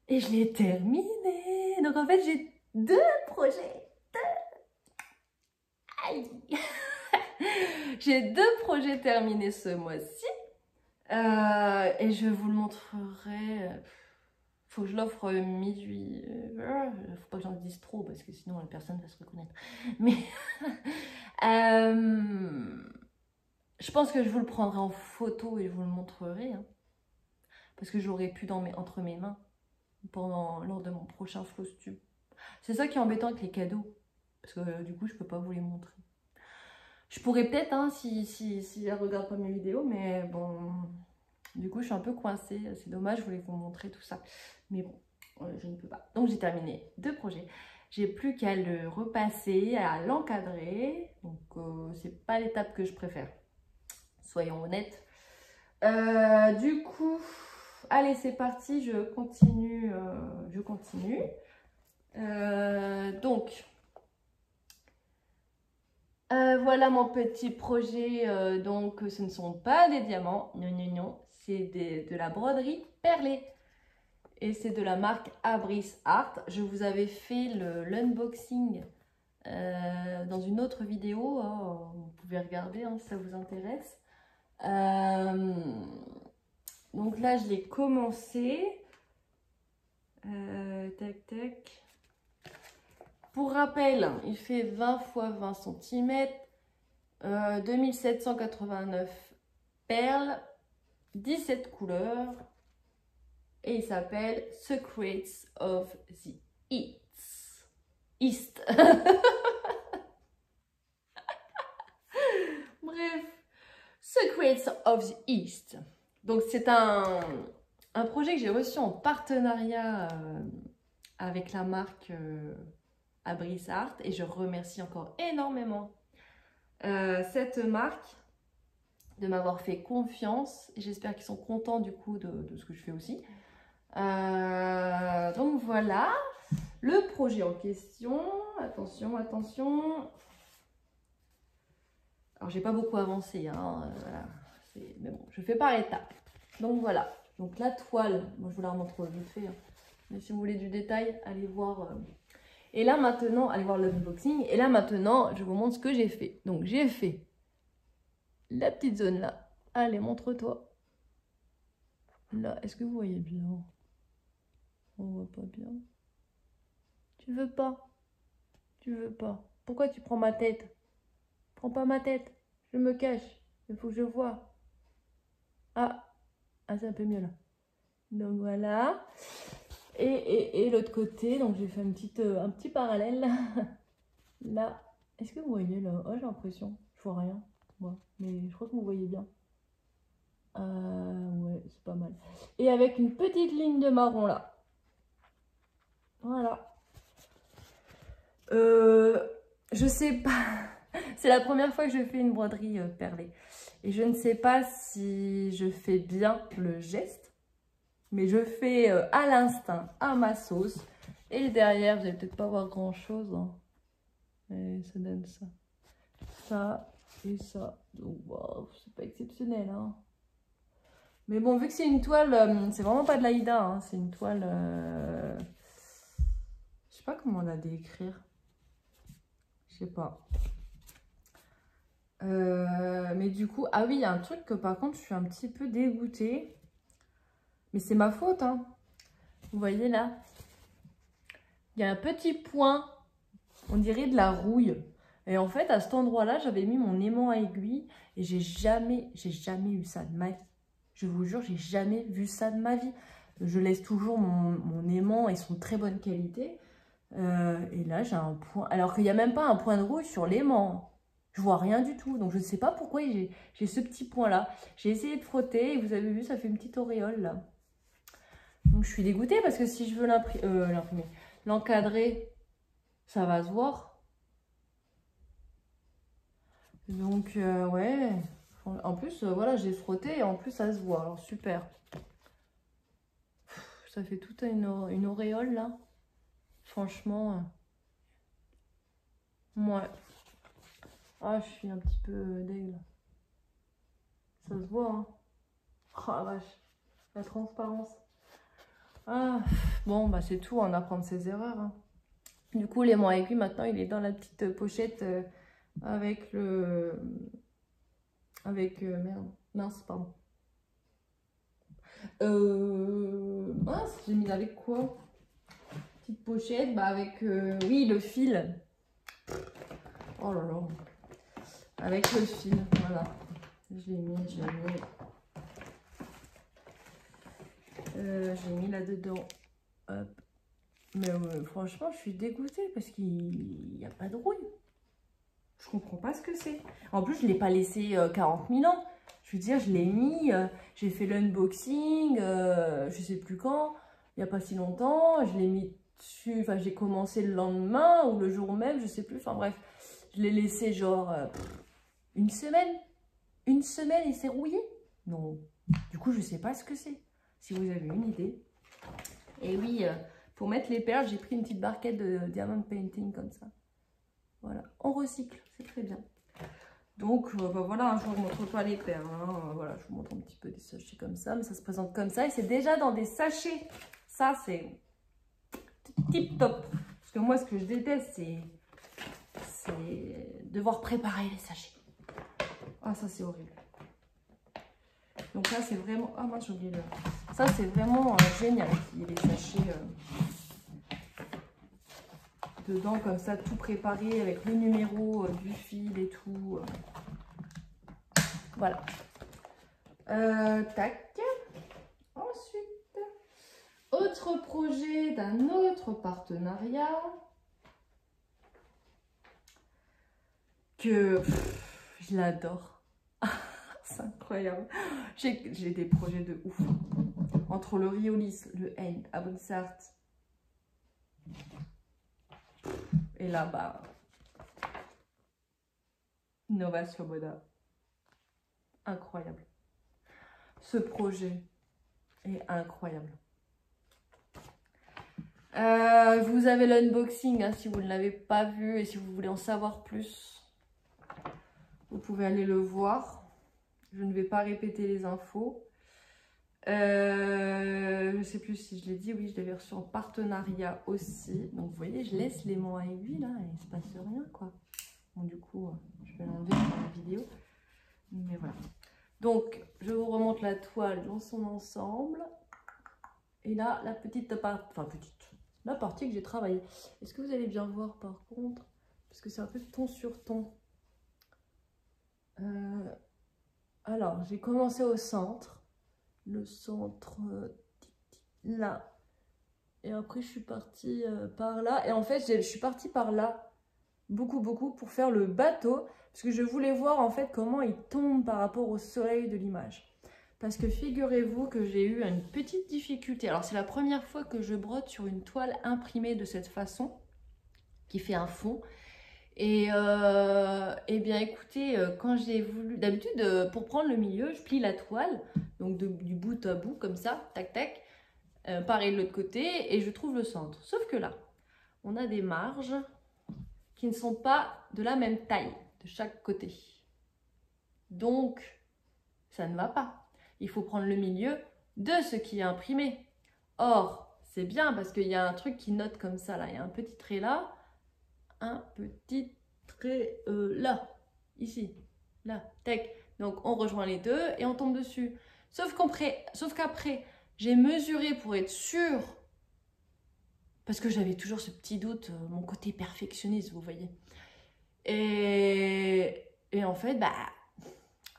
A: Et je l'ai terminé. Donc en fait, j'ai 2 projets. Aïe. J'ai 2 projets terminés ce mois-ci. Et je vous le montrerai. Faut que je l'offre mi-juillet. Faut pas que j'en dise trop parce que sinon la personne va se reconnaître. Mais je pense que je vous le prendrai en photo et je vous le montrerai. Hein, parce que je l'aurai plus entre mes mains lors de mon prochain floss tube. C'est ça qui est embêtant avec les cadeaux. Parce que du coup, je peux pas vous les montrer. Je pourrais peut-être, hein, si elle regarde pas mes vidéos, mais bon, du coup, je suis un peu coincée. C'est dommage, je voulais vous montrer tout ça. Mais bon, je ne peux pas. Donc, j'ai terminé 2 projets. J'ai plus qu'à le repasser, à l'encadrer. Donc, c'est pas l'étape que je préfère. Soyons honnêtes. Du coup, allez, c'est parti. Je continue. Donc, voilà mon petit projet. Donc, ce ne sont pas des diamants. Non, non, non. C'est de la broderie perlée. Et c'est de la marque Abris Art. Je vous avais fait l'unboxing dans une autre vidéo. Hein, vous pouvez regarder hein, si ça vous intéresse. Donc là, je l'ai commencé. Tac, tac. Pour rappel, il fait 20 x 20 cm. 2789 perles. 17 couleurs. Et il s'appelle Secrets of the East. Bref, Secrets of the East. Donc c'est un projet que j'ai reçu en partenariat avec la marque Abris Art. Et je remercie encore énormément cette marque de m'avoir fait confiance. Et j'espère qu'ils sont contents du coup de ce que je fais aussi. Donc voilà, le projet en question. Attention, attention. Alors j'ai pas beaucoup avancé, hein, voilà. Mais bon, je fais par étapes. Donc voilà, donc la toile, moi je vous la remontre vite fait. Hein. Mais si vous voulez du détail, allez voir. Et là maintenant, allez voir l'unboxing. Et là maintenant, je vous montre ce que j'ai fait. Donc j'ai fait la petite zone là. Allez, montre-toi. Là, est-ce que vous voyez bien? On voit pas bien. Tu veux pas? Tu veux pas? Pourquoi tu prends ma tête? Prends pas ma tête. Je me cache. Il faut que je vois. Ah, c'est un peu mieux là. Donc voilà. Et l'autre côté, donc j'ai fait un petit parallèle là. Là. Est-ce que vous voyez là? Oh, j'ai l'impression. Je vois rien. Moi. Mais je crois que vous voyez bien. Ouais, c'est pas mal. Et avec une petite ligne de marron là. Voilà. Je sais pas. C'est la première fois que je fais une broderie perlée. Et je ne sais pas si je fais bien le geste, mais je fais à l'instinct, à ma sauce. Et derrière, vous n'allez peut-être pas voir grand-chose. Hein. Et ça donne ça. Ça et ça. Donc, wow, c'est pas exceptionnel. Hein. Mais bon, vu que c'est une toile, c'est vraiment pas de l'Aïda. Hein, c'est une toile... je sais pas comment la décrire. Je sais pas. Mais du coup, ah oui, il y a un truc que par contre, je suis un petit peu dégoûtée. Mais c'est ma faute, hein. Vous voyez là? Il y a un petit point, on dirait de la rouille. Et en fait, à cet endroit-là, j'avais mis mon aimant à aiguille et j'ai jamais eu ça de ma vie. Je vous jure, j'ai jamais vu ça de ma vie. Je laisse toujours mon aimant, ils sont de très bonne qualité. Et là, j'ai un point, alors qu'il n'y a même pas un point de rouille sur l'aimant. Je vois rien du tout, donc je ne sais pas pourquoi j'ai ce petit point-là. J'ai essayé de frotter et vous avez vu, ça fait une petite auréole là. Donc je suis dégoûtée parce que si je veux l'imprimer, l'encadrer, ça va se voir. Donc ouais, en plus voilà, j'ai frotté et en plus ça se voit, alors super. Ça fait toute une auréole là. Franchement, ouais. Ah, je suis un petit peu dégueu. Ça se voit, hein. Oh la vache, la transparence. Ah, bon, bah c'est tout, on apprend de ses erreurs. Hein. Du coup, l'aimant à aiguille, maintenant, il est dans la petite pochette avec le... merde, mince, pardon. Mince, j'ai mis avec quoi? Petite pochette, bah avec, oui, le fil. Oh là là. Avec le fil, voilà. J'ai mis là-dedans. Hop. Mais franchement, je suis dégoûtée parce qu'il n'y a pas de rouille. Je comprends pas ce que c'est. En plus, je ne l'ai pas laissé 40 000 ans. Je veux dire, je l'ai mis, j'ai fait l'unboxing, je sais plus quand, il n'y a pas si longtemps. Je l'ai mis dessus, enfin, j'ai commencé le lendemain ou le jour même, je sais plus. Enfin bref, je l'ai laissé genre une semaine. Une semaine et c'est rouillé? Non. Du coup, je sais pas ce que c'est. Si vous avez une idée. Et oui, pour mettre les perles, j'ai pris une petite barquette de diamond painting comme ça. Voilà, on recycle, c'est très bien. Donc, bah voilà, je ne vous montre pas les perles. Hein. Voilà, je vous montre un petit peu des sachets comme ça, mais ça se présente comme ça. Et c'est déjà dans des sachets. Ça, c'est tip top. Parce que moi, ce que je déteste, c'est devoir préparer les sachets. Ah, ça, c'est horrible. Donc là, c'est vraiment... Ah, moi, j'ai oublié le... Ça, c'est vraiment génial qu'il y ait les sachets dedans, comme ça, tout préparé avec le numéro du fil et tout. Voilà. Tac. Ensuite, autre projet d'un autre partenariat que je l'adore. C'est incroyable. J'ai des projets de ouf. Entre le Riolis, le End, Abonsart et là-bas, Nova Svoboda. Incroyable. Ce projet est incroyable. Vous avez l'unboxing hein, si vous ne l'avez pas vu et si vous voulez en savoir plus, vous pouvez aller le voir. Je ne vais pas répéter les infos. Je ne sais plus si je l'ai dit, oui, je l'avais reçu en partenariat aussi. Donc vous voyez, je laisse l'aimant à aiguille là et il ne se passe rien quoi. Bon, du coup, je vais l'enlever dans la vidéo. Mais voilà. Donc, je vous remonte la toile dans son ensemble. Et là, la petite partie, enfin petite, la partie que j'ai travaillée. Est-ce que vous allez bien voir par contre? Parce que c'est un peu ton sur ton. Alors, j'ai commencé au centre. Le centre, là. Et après, je suis partie par là. Et en fait, je suis partie par là. Beaucoup pour faire le bateau. Parce que je voulais voir en fait comment il tombe par rapport au soleil de l'image. Parce que figurez-vous que j'ai eu une petite difficulté. Alors, c'est la première fois que je brode sur une toile imprimée de cette façon, qui fait un fond. Et bien écoutez, quand j'ai voulu, d'habitude pour prendre le milieu, je plie la toile, donc du bout à bout comme ça, tac tac, pareil de l'autre côté, et je trouve le centre. Sauf que là, on a des marges qui ne sont pas de la même taille de chaque côté. Donc, ça ne va pas. Il faut prendre le milieu de ce qui est imprimé. Or, c'est bien parce qu'il y a un truc qui note comme ça là, il y a un petit trait là, un petit trait là, ici, là, tac. Donc on rejoint les deux et on tombe dessus. Sauf qu'après, j'ai mesuré pour être sûre, parce que j'avais toujours ce petit doute, mon côté perfectionniste, vous voyez. Et en fait, bah,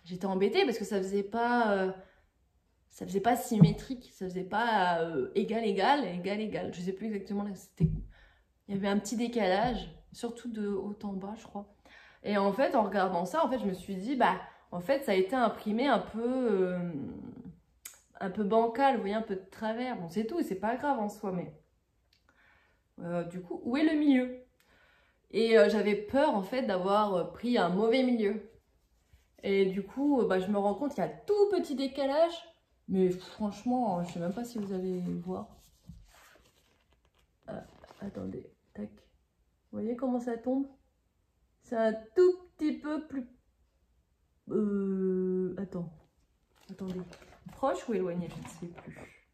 A: j'étais embêtée parce que ça faisait pas symétrique, ça faisait pas égal, égal. Je sais plus exactement, là, il y avait un petit décalage, surtout de haut en bas, je crois. Et en fait, en regardant ça, en fait, je me suis dit, bah, en fait, ça a été imprimé un peu bancal, vous voyez, un peu de travers. Bon, c'est tout, c'est pas grave en soi, mais du coup, où est le milieu? Et j'avais peur, en fait, d'avoir pris un mauvais milieu. Et du coup, bah, je me rends compte qu'il y a tout petit décalage, mais franchement, je sais même pas si vous allez voir. Attendez, tac. Vous voyez comment ça tombe? C'est un tout petit peu plus... Attendez. Proche ou éloigné? Je ne sais plus.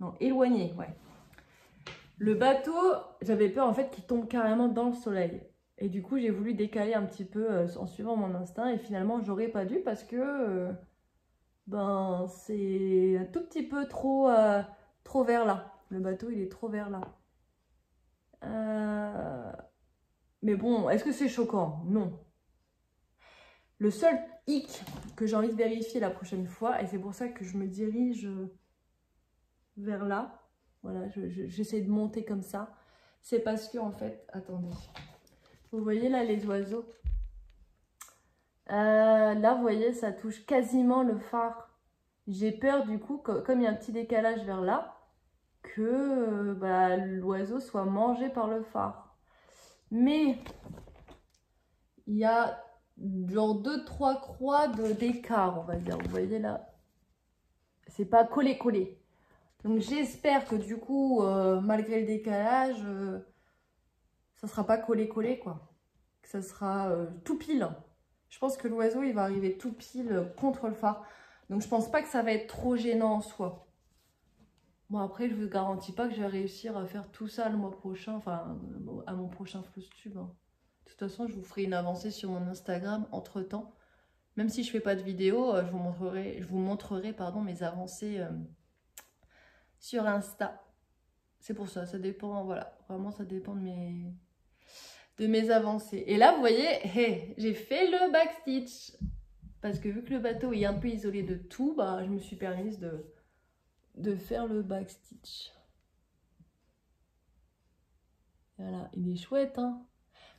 A: Non, éloigné, ouais. Le bateau, j'avais peur en fait qu'il tombe carrément dans le soleil. Et du coup, j'ai voulu décaler un petit peu en suivant mon instinct. Et finalement, j'aurais pas dû parce que ben, c'est un tout petit peu trop vers là. Le bateau, il est trop vers là. Mais bon, est-ce que c'est choquant? Non. Le seul hic que j'ai envie de vérifier la prochaine fois, et c'est pour ça que je me dirige vers là, voilà, j'essaie de monter comme ça, c'est parce que en fait, attendez, vous voyez là les oiseaux, là vous voyez ça touche quasiment le phare. J'ai peur du coup, comme il y a un petit décalage vers là, que bah, l'oiseau soit mangé par le phare. Mais il y a genre 2-3 croix d'écart, on va dire. Vous voyez là, c'est pas collé-collé. Donc j'espère que du coup, malgré le décalage, ça sera pas collé-collé quoi. Que ça sera tout pile. Je pense que l'oiseau il va arriver tout pile contre le phare. Donc je pense pas que ça va être trop gênant en soi. Bon après je vous garantis pas que je vais réussir à faire tout ça le mois prochain, enfin à mon prochain Flowstube. Hein. De toute façon je vous ferai une avancée sur mon Instagram entre temps. Même si je fais pas de vidéo, je vous montrerai pardon, mes avancées sur Insta. C'est pour ça, ça dépend, voilà, vraiment ça dépend de mes avancées. Et là, vous voyez, hey, j'ai fait le backstitch. Parce que vu que le bateau est un peu isolé de tout, bah, je me suis permise de faire le backstitch. Voilà, il est chouette, hein.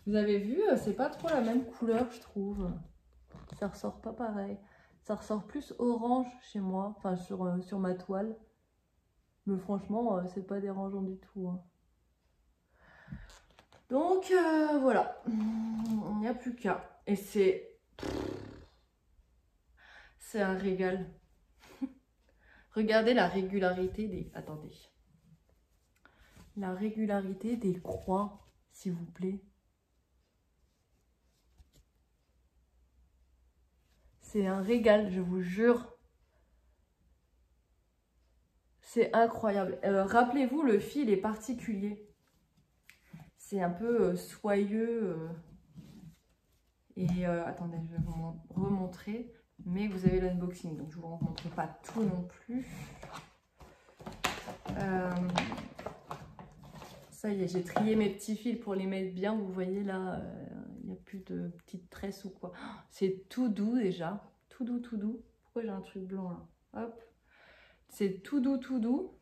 A: Vous avez vu, c'est pas trop la même couleur, je trouve. Ça ressort pas pareil. Ça ressort plus orange chez moi, enfin sur ma toile. Mais franchement, c'est pas dérangeant du tout. Hein. Donc, voilà. Il n'y a plus qu'à. Et c'est un régal. Regardez la régularité des... Attendez. La régularité des croix, s'il vous plaît. C'est un régal, je vous jure. C'est incroyable. Rappelez-vous, le fil est particulier. C'est un peu soyeux. Attendez, je vais vous remontrer. Mais vous avez l'unboxing, donc je ne vous remontre pas tout non plus. Ça y est, j'ai trié mes petits fils pour les mettre bien. Vous voyez là, il n'y a plus de petites tresses ou quoi. C'est tout doux déjà. Tout doux, tout doux. Pourquoi j'ai un truc blanc là? Hop. C'est tout doux, tout doux.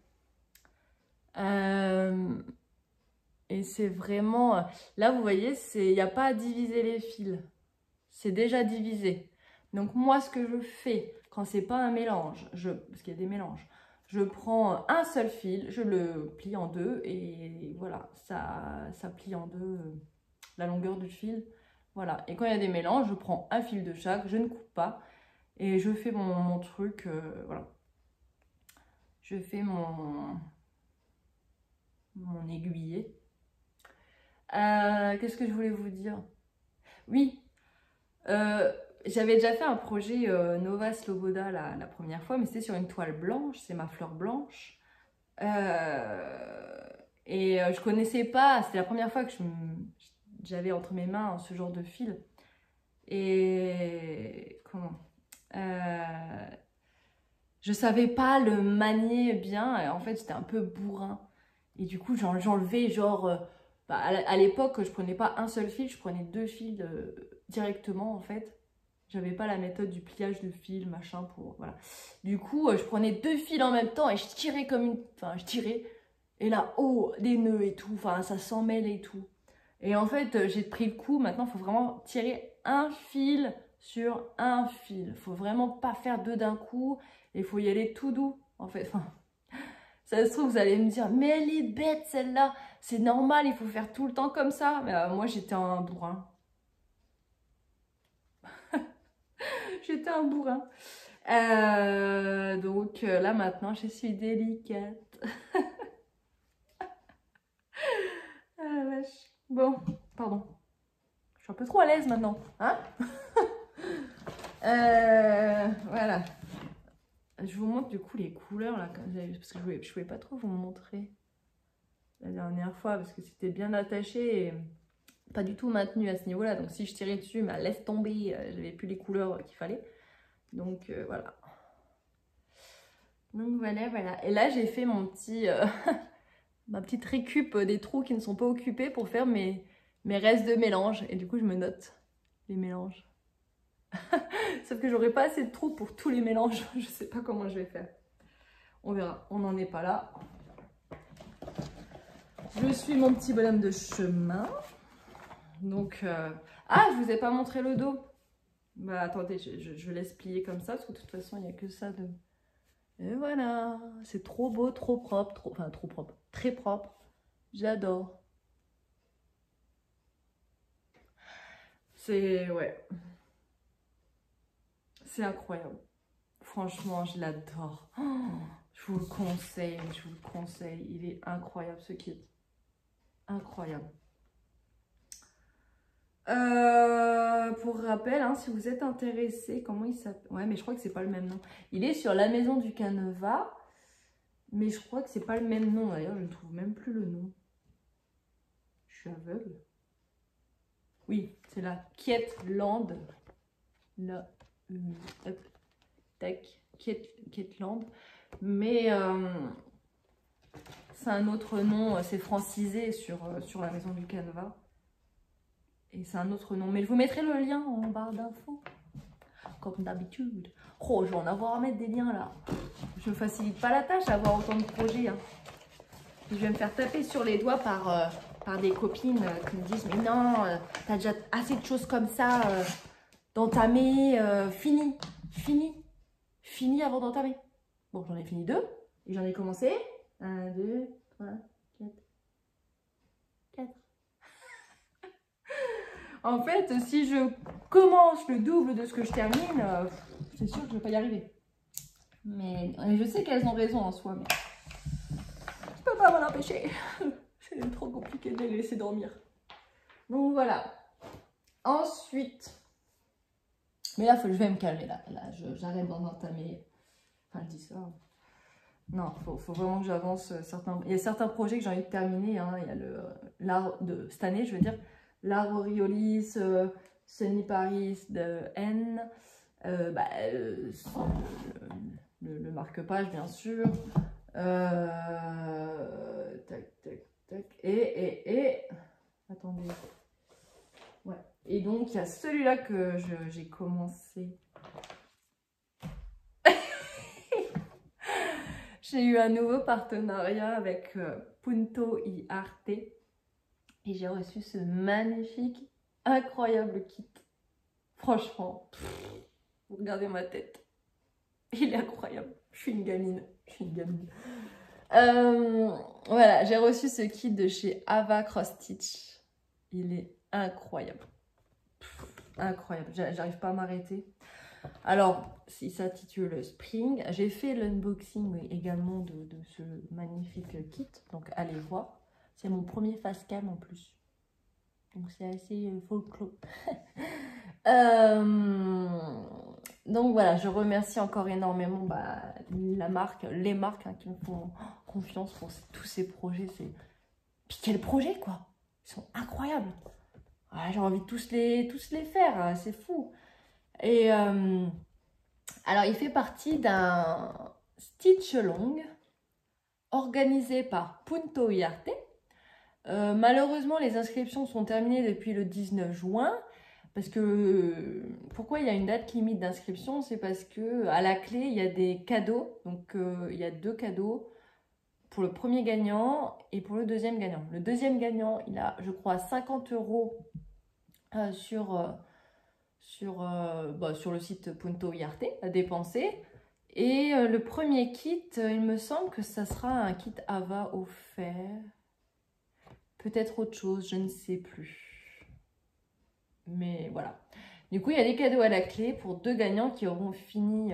A: Et c'est vraiment... Là, vous voyez, il n'y a pas à diviser les fils. C'est déjà divisé. Donc moi, ce que je fais quand c'est pas un mélange, parce qu'il y a des mélanges, je prends un seul fil, je le plie en deux et voilà, ça plie en deux la longueur du fil. Voilà, et quand il y a des mélanges, je prends un fil de chaque, je ne coupe pas, et je fais mon truc, voilà. Je fais mon aiguillet. Qu'est-ce que je voulais vous dire? Oui, j'avais déjà fait un projet Nova Sloboda la première fois, mais c'était sur une toile blanche, c'est ma fleur blanche. Je connaissais pas, c'était la première fois que j'avais entre mes mains ce genre de fil. Et comment je savais pas le manier bien, et en fait j'étais un peu bourrin. Et du coup j'enlevais genre, à l'époque je prenais pas un seul fil, je prenais 2 fils directement en fait. J'avais pas la méthode du pliage de fil, machin, pour... Voilà. Du coup, je prenais 2 fils en même temps et je tirais comme une... Enfin, je tirais. Et là, oh, des nœuds et tout. Enfin, ça s'en mêle et tout. Et en fait, j'ai pris le coup. Maintenant, il faut vraiment tirer un fil sur un fil. Il faut vraiment pas faire 2 d'un coup. Et il faut y aller tout doux, en fait. Enfin, ça se trouve, vous allez me dire, mais elle est bête, celle-là. C'est normal, il faut faire tout le temps comme ça. Mais moi, j'étais un bourrin. J'étais un bourrin. Donc là maintenant je suis délicate. Ah vache. Bon, pardon. Je suis un peu trop à l'aise maintenant. Hein. Voilà. Je vous montre du coup les couleurs là. Parce que je pouvais pas trop vous montrer la dernière fois parce que c'était bien attaché et pas du tout maintenu à ce niveau là. Donc si je tirais dessus, bah, laisse tomber, j'avais plus les couleurs qu'il fallait. Donc voilà. Donc voilà, voilà. Et là, j'ai fait mon petit, ma petite récup des trous qui ne sont pas occupés pour faire mes restes de mélange. Et du coup, je me note les mélanges. Sauf que j'aurai pas assez de trous pour tous les mélanges. Je sais pas comment je vais faire. On verra. On n'en est pas là. Je suis mon petit bonhomme de chemin. Donc, ah, je vous ai pas montré le dos. Bah, attendez, je laisse plier comme ça, parce que de toute façon, il n'y a que ça de... Et voilà, c'est trop beau, trop propre, enfin trop propre, très propre. J'adore. C'est, ouais, c'est incroyable. Franchement, je l'adore. Oh, je vous le conseille, je vous le conseille. Il est incroyable ce kit. Incroyable. Pour rappel, hein, si vous êtes intéressé, comment il s'appelle? Ouais, mais je crois que c'est pas le même nom. Il est sur la maison du Canevas, mais je crois que c'est pas le même nom. D'ailleurs, je ne trouve même plus le nom. Je suis aveugle. Oui, c'est la Kietland. Là, tac, Kietland. Mais c'est un autre nom, c'est francisé sur la maison du Canevas. Et c'est un autre nom. Mais je vous mettrai le lien en barre d'infos. Comme d'habitude. Oh, je vais en avoir à mettre des liens là. Je me facilite pas la tâche à avoir autant de projets. Hein. Je vais me faire taper sur les doigts par des copines qui me disent « Mais non, t'as déjà assez de choses comme ça d'entamer. Fini avant d'entamer. » Bon, j'en ai fini 2. Et j'en ai commencé 1, 2, 3, 4. 4. En fait, si je commence le double de ce que je termine, c'est sûr que je ne vais pas y arriver. Mais je sais qu'elles ont raison en soi, mais je peux pas m'en empêcher. C'est trop compliqué de les laisser dormir. Donc voilà. Ensuite, mais là, je vais me calmer. Là j'arrête d'en entamer. Enfin, je dis ça. Non, faut vraiment que j'avance. Il y a certains projets que j'ai envie de terminer. Hein. Il y a l'art de cette année, je veux dire. L'art Oriolis, Sunny Paris de N. Le marque-page, bien sûr. Tac, tac, tac. Et attendez. Ouais. Et donc, il y a celui-là que j'ai commencé. J'ai eu un nouveau partenariat avec Punto y Arte. Et j'ai reçu ce magnifique, incroyable kit. Franchement, vous regardez ma tête. Il est incroyable. Je suis une gamine. Voilà, j'ai reçu ce kit de chez Ava Cross Stitch. Il est incroyable. Incroyable, j'arrive pas à m'arrêter. Alors, il s'intitule Spring. J'ai fait l'unboxing également de ce magnifique kit. Donc, allez voir. C'est mon premier face cam en plus. Donc, c'est assez folklore. Donc, voilà, je remercie encore énormément les marques hein, qui me font confiance pour tous ces projets. Puis, quel projet, quoi! Ils sont incroyables. Ah, j'ai envie de tous les faire, hein, c'est fou. Et alors, il fait partie d'un stitch along organisé par Punto y Arte. Malheureusement, les inscriptions sont terminées depuis le 19 juin. Parce que, pourquoi il y a une date limite d'inscription? C'est parce que à la clé, il y a des cadeaux. Donc, il y a 2 cadeaux pour le premier gagnant et pour le deuxième gagnant. Le deuxième gagnant, il a, je crois, 50 € sur le site Punto y Arte à dépenser. Et le premier kit, il me semble que ça sera un kit Ava offert. Peut-être autre chose, je ne sais plus. Mais voilà. Du coup, il y a des cadeaux à la clé pour 2 gagnants qui auront fini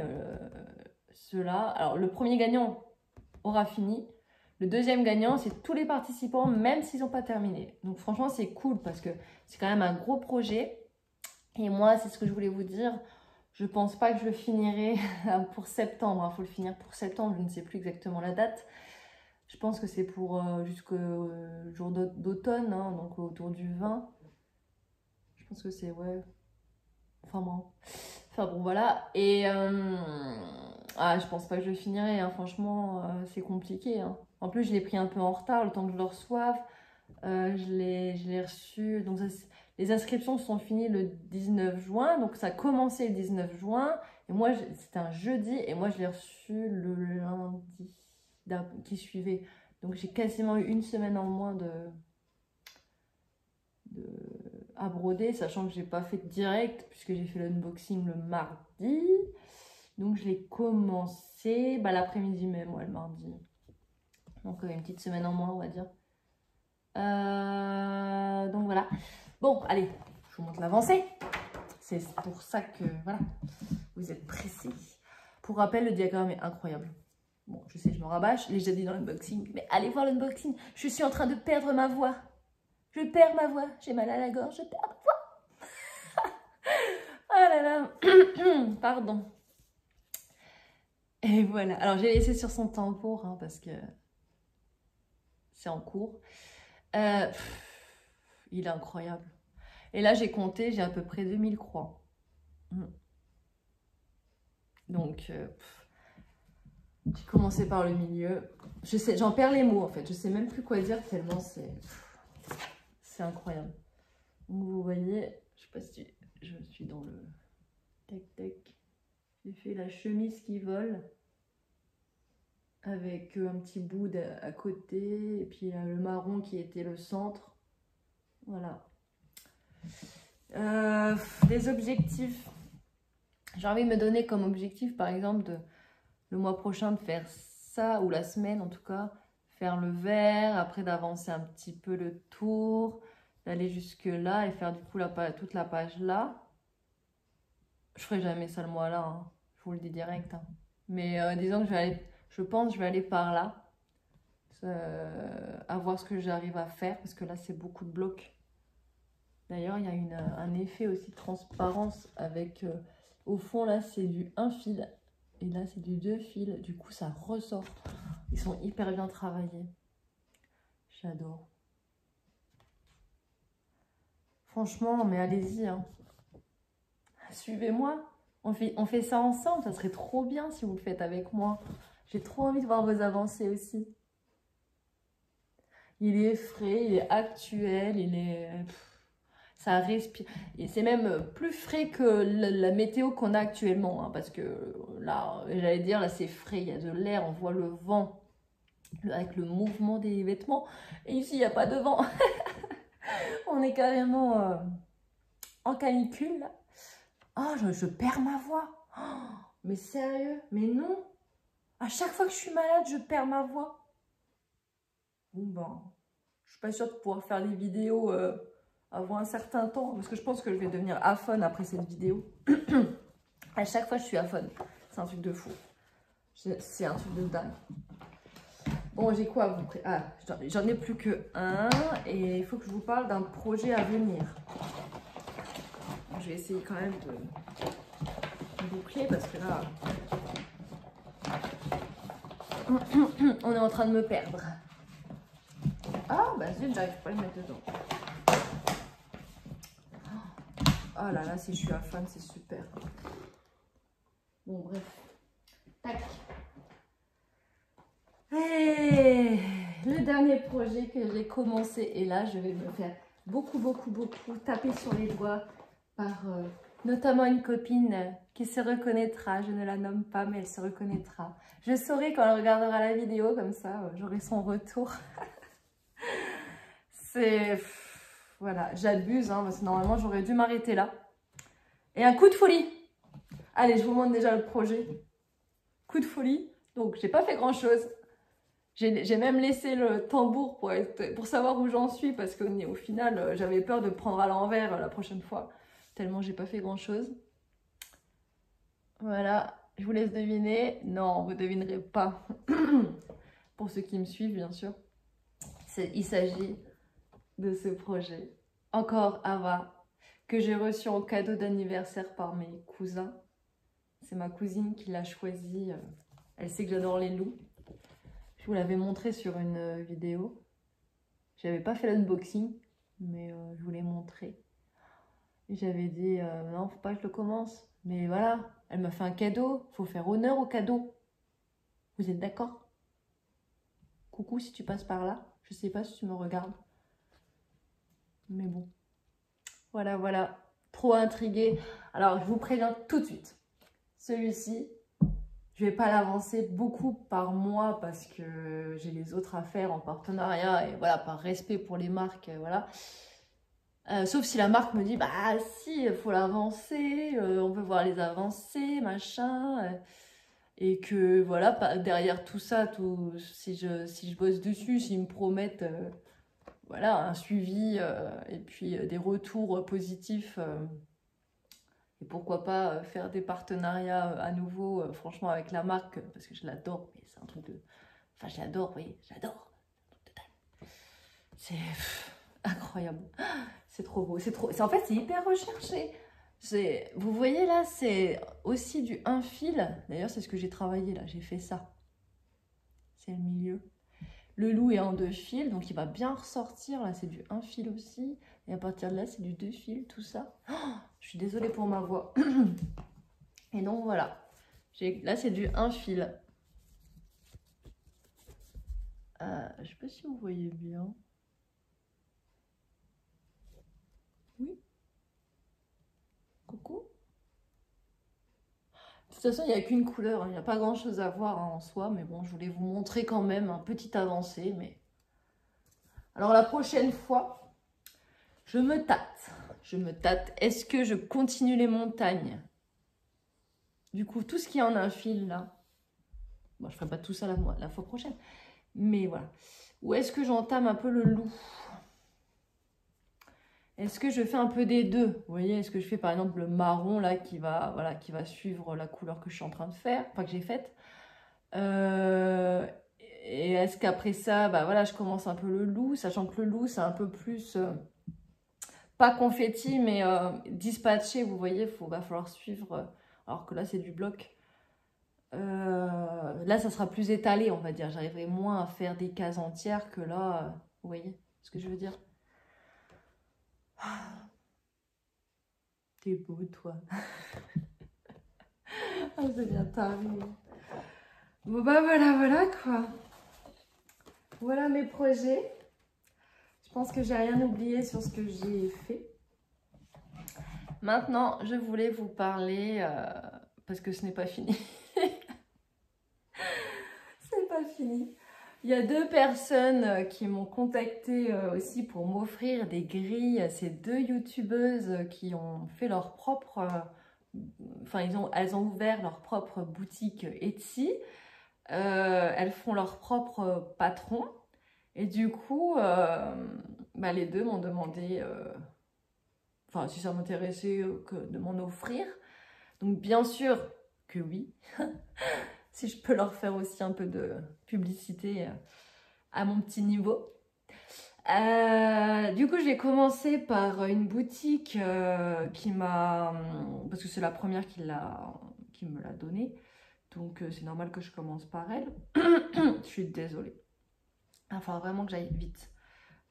A: cela. Alors, le premier gagnant aura fini. Le deuxième gagnant, c'est tous les participants, même s'ils n'ont pas terminé. Donc, franchement, c'est cool parce que c'est quand même un gros projet. Et moi, c'est ce que je voulais vous dire. Je pense pas que je le finirai pour septembre. Il faut le finir pour septembre. Je ne sais plus exactement la date. Je pense que c'est pour jusqu'au jour d'automne, hein, donc autour du 20. Je pense que c'est, ouais. Enfin bon. Enfin bon, voilà. Et je pense pas que je le finirai. Hein. Franchement, c'est compliqué. Hein. En plus, je l'ai pris un peu en retard, le temps que je le reçoive. Je l'ai reçu. Donc, les inscriptions sont finies le 19 juin. Donc, ça a commencé le 19 juin. Et moi, c'était un jeudi. Et moi, je l'ai reçu le lundi qui suivait. Donc, j'ai quasiment eu une semaine en moins à broder. Sachant que j'ai pas fait de direct. Puisque j'ai fait l'unboxing le mardi. Donc, je l'ai commencé l'après-midi même, ouais, le mardi. Donc, une petite semaine en moins, on va dire. Donc voilà. Bon, allez, je vous montre l'avancée. C'est pour ça que, voilà, vous êtes pressés. Pour rappel, le diagramme est incroyable. Bon, je sais, je me rabâche, je l'ai déjà dit dans l'unboxing, mais allez voir l'unboxing. Je suis en train de perdre ma voix. Je perds ma voix. J'ai mal à la gorge, je perds ma voix. Oh là là. Pardon. Et voilà. Alors, j'ai laissé sur son tambour, hein, parce que c'est en cours. Il est incroyable. Et là, j'ai compté, j'ai à peu près 2000 croix. Donc, j'ai commencé par le milieu. Je sais, j'en perds les mots, en fait. Je sais même plus quoi dire tellement c'est incroyable. Donc, vous voyez, je sais pas si je suis dans le tac-tac. J'ai fait la chemise qui vole avec un petit bout à côté. Et puis, le marron qui était le centre. Voilà. Les objectifs. J'ai envie de me donner comme objectif, par exemple, le mois prochain de faire ça, ou la semaine en tout cas, faire le vert, après d'avancer un petit peu le tour, d'aller jusque là et faire du coup toute la page là. Je ferai jamais ça le mois là, hein. Je vous le dis direct. Hein. Mais disons que je pense que je vais aller par là, à voir ce que j'arrive à faire, parce que là c'est beaucoup de blocs. D'ailleurs, il y a un effet aussi de transparence avec, au fond là c'est du 1 fil et là c'est du 2 fils, du coup ça ressort. Ils sont hyper bien travaillés. J'adore. Franchement, mais allez-y, hein. Suivez-moi. On fait ça ensemble, ça serait trop bien si vous le faites avec moi. J'ai trop envie de voir vos avancées aussi. Il est frais, il est actuel, il est... ça respire. Et c'est même plus frais que la météo qu'on a actuellement. Hein, parce que là, j'allais dire, là c'est frais, il y a de l'air, on voit le vent avec le mouvement des vêtements. Et ici, il n'y a pas de vent. On est carrément en canicule. Là. Oh, je perds ma voix. Oh, mais sérieux? Mais non. À chaque fois que je suis malade, je perds ma voix. Bon ben, je suis pas sûre de pouvoir faire les vidéos... avant un certain temps, parce que je pense que je vais devenir aphone après cette vidéo. À chaque fois, je suis aphone. C'est un truc de fou. C'est un truc de dingue. Bon, j'ai quoi à vous présenter? Ah, j'en ai plus que un. Et il faut que je vous parle d'un projet à venir. Je vais essayer quand même de boucler parce que là, on est en train de me perdre. Ah, bah zut, j'arrive pas à le mettre dedans. Oh là là, si je suis à fan, c'est super. Bon, bref. Tac. Et le dernier projet que j'ai commencé, et là, je vais me faire beaucoup taper sur les doigts par notamment une copine qui se reconnaîtra. Je ne la nomme pas, mais elle se reconnaîtra. Je saurai quand elle regardera la vidéo, comme ça, j'aurai son retour. C'est... Voilà, j'abuse, hein, parce que normalement, j'aurais dû m'arrêter là. Et un coup de folie. Allez, je vous montre déjà le projet. Coup de folie. Donc, j'ai pas fait grand-chose. J'ai même laissé le tambour pour savoir où j'en suis, parce qu'au final, j'avais peur de prendre à l'envers la prochaine fois. Tellement j'ai pas fait grand-chose. Voilà, je vous laisse deviner. Non, vous devinerez pas. Pour ceux qui me suivent, bien sûr. Il s'agit de ce projet. Encore Ava, que j'ai reçu en cadeau d'anniversaire par mes cousins. C'est ma cousine qui l'a choisi. Elle sait que j'adore les loups. Je vous l'avais montré sur une vidéo. J'avais pas fait l'unboxing, mais je vous l'ai montré. J'avais dit, non, faut pas que je le commence. Mais voilà, elle m'a fait un cadeau. Faut faire honneur au cadeau. Vous êtes d'accord? Coucou si tu passes par là. Je sais pas si tu me regardes. Mais bon. Voilà, voilà. Trop intriguée. Alors, je vous préviens tout de suite. Celui-ci, je vais pas l'avancer beaucoup par mois parce que j'ai les autres à faire en partenariat et voilà, par respect pour les marques, voilà. Sauf si la marque me dit, bah si, il faut l'avancer, on veut voir les avancées, machin. Et que voilà, derrière tout ça, si je bosse dessus, s'ils me promettent voilà, un suivi et puis des retours positifs. Et pourquoi pas faire des partenariats à nouveau, franchement, avec la marque, parce que je l'adore, mais c'est un truc de... Enfin, je l'adore, oui, j'adore. C'est incroyable. C'est trop beau, c'est trop... En fait, c'est hyper recherché. Vous voyez là, c'est aussi du 1 fil. D'ailleurs, c'est ce que j'ai travaillé là, j'ai fait ça. C'est le milieu. Le loup est en 2 fils, donc il va bien ressortir. Là, c'est du 1 fil aussi. Et à partir de là, c'est du 2 fils, tout ça. Oh, je suis désolée pour ma voix. Et donc, voilà. Là, c'est du 1 fil. Je ne sais pas si vous voyez bien. Oui. Coucou. De toute façon, il n'y a qu'une couleur. Hein. Il n'y a pas grand-chose à voir hein, en soi. Mais bon, je voulais vous montrer quand même un petit avancé. Mais... Alors, la prochaine fois, je me tâte. Je me tâte. Est-ce que je continue les montagnes? Du coup, tout ce qui est en 1 fil, là. Bon, je ne ferai pas tout ça la fois prochaine. Mais voilà. Ou est-ce que j'entame un peu le loup? Est-ce que je fais un peu des deux? Vous voyez, est-ce que je fais par exemple le marron là qui va, voilà, qui va suivre la couleur que je suis en train de faire, enfin que j'ai faite. Et est-ce qu'après ça, bah voilà, je commence un peu le loup, sachant que le loup c'est un peu plus, pas confetti, mais dispatché, vous voyez, va falloir suivre, alors que là c'est du bloc. Là ça sera plus étalé, on va dire, j'arriverai moins à faire des cases entières que là, vous voyez ce que je veux dire? T'es beau, toi. Ah, c'est bien taré. Bon, bah voilà quoi. Voilà mes projets. Je pense que j'ai rien oublié sur ce que j'ai fait. Maintenant, je voulais vous parler, parce que ce n'est pas fini. C'est pas fini. Il y a 2 personnes qui m'ont contacté aussi pour m'offrir des grilles. C'est 2 youtubeuses qui ont fait leur propre... Enfin, elles ont ouvert leur propre boutique Etsy. Elles font leur propre patron. Et du coup, bah, les 2 m'ont demandé enfin si ça m'intéressait que de m'en offrir. Donc bien sûr que oui, si je peux leur faire aussi un peu de publicité à mon petit niveau. Du coup, j'ai commencé par une boutique qui m'a... Parce que c'est la première qui me l'a donnée. Donc, c'est normal que je commence par elle. Je suis désolée. Enfin, vraiment que j'aille vite.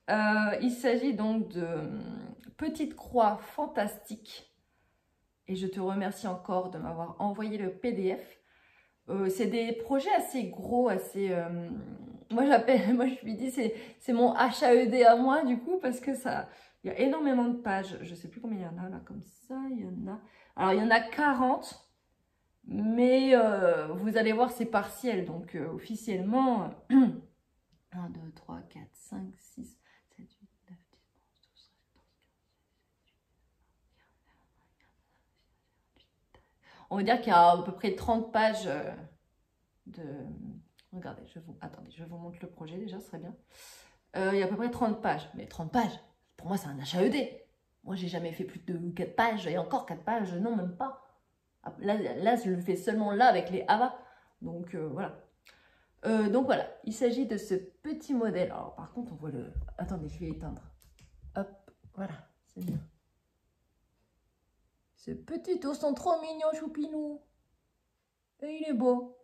A: Il s'agit donc de Petite Croix Fantastique. Et je te remercie encore de m'avoir envoyé le PDF. C'est des projets assez gros, assez... moi je lui dis, c'est mon HAED à moi du coup, parce que ça, il y a énormément de pages. Je sais plus combien il y en a là, comme ça, il y en a... Alors il y en a 40, mais vous allez voir, c'est partiel. Donc officiellement, 1, 2, 3, 4, 5, 6, 7, 8, 9, 10, 11, 12, 13, 14, 15, 16, 17, 18, 19, 20, 21, 22, 23, 24, 25, 26, 27, 28, 29, 30. On va dire qu'il y a à peu près 30 pages de... Regardez, attendez, je vous montre le projet déjà, ce serait bien. Il y a à peu près 30 pages. Mais 30 pages, pour moi, c'est un HAED. Moi, j'ai jamais fait plus de 4 pages. Et encore 4 pages, non, même pas. Là, je le fais seulement là avec les AVA. Donc, voilà. Donc, voilà. Il s'agit de ce petit modèle. Alors, par contre, on voit le... Attendez, je vais éteindre. Hop, voilà, c'est bien. Ce petit ours sont trop mignon, choupinou. Et il est beau.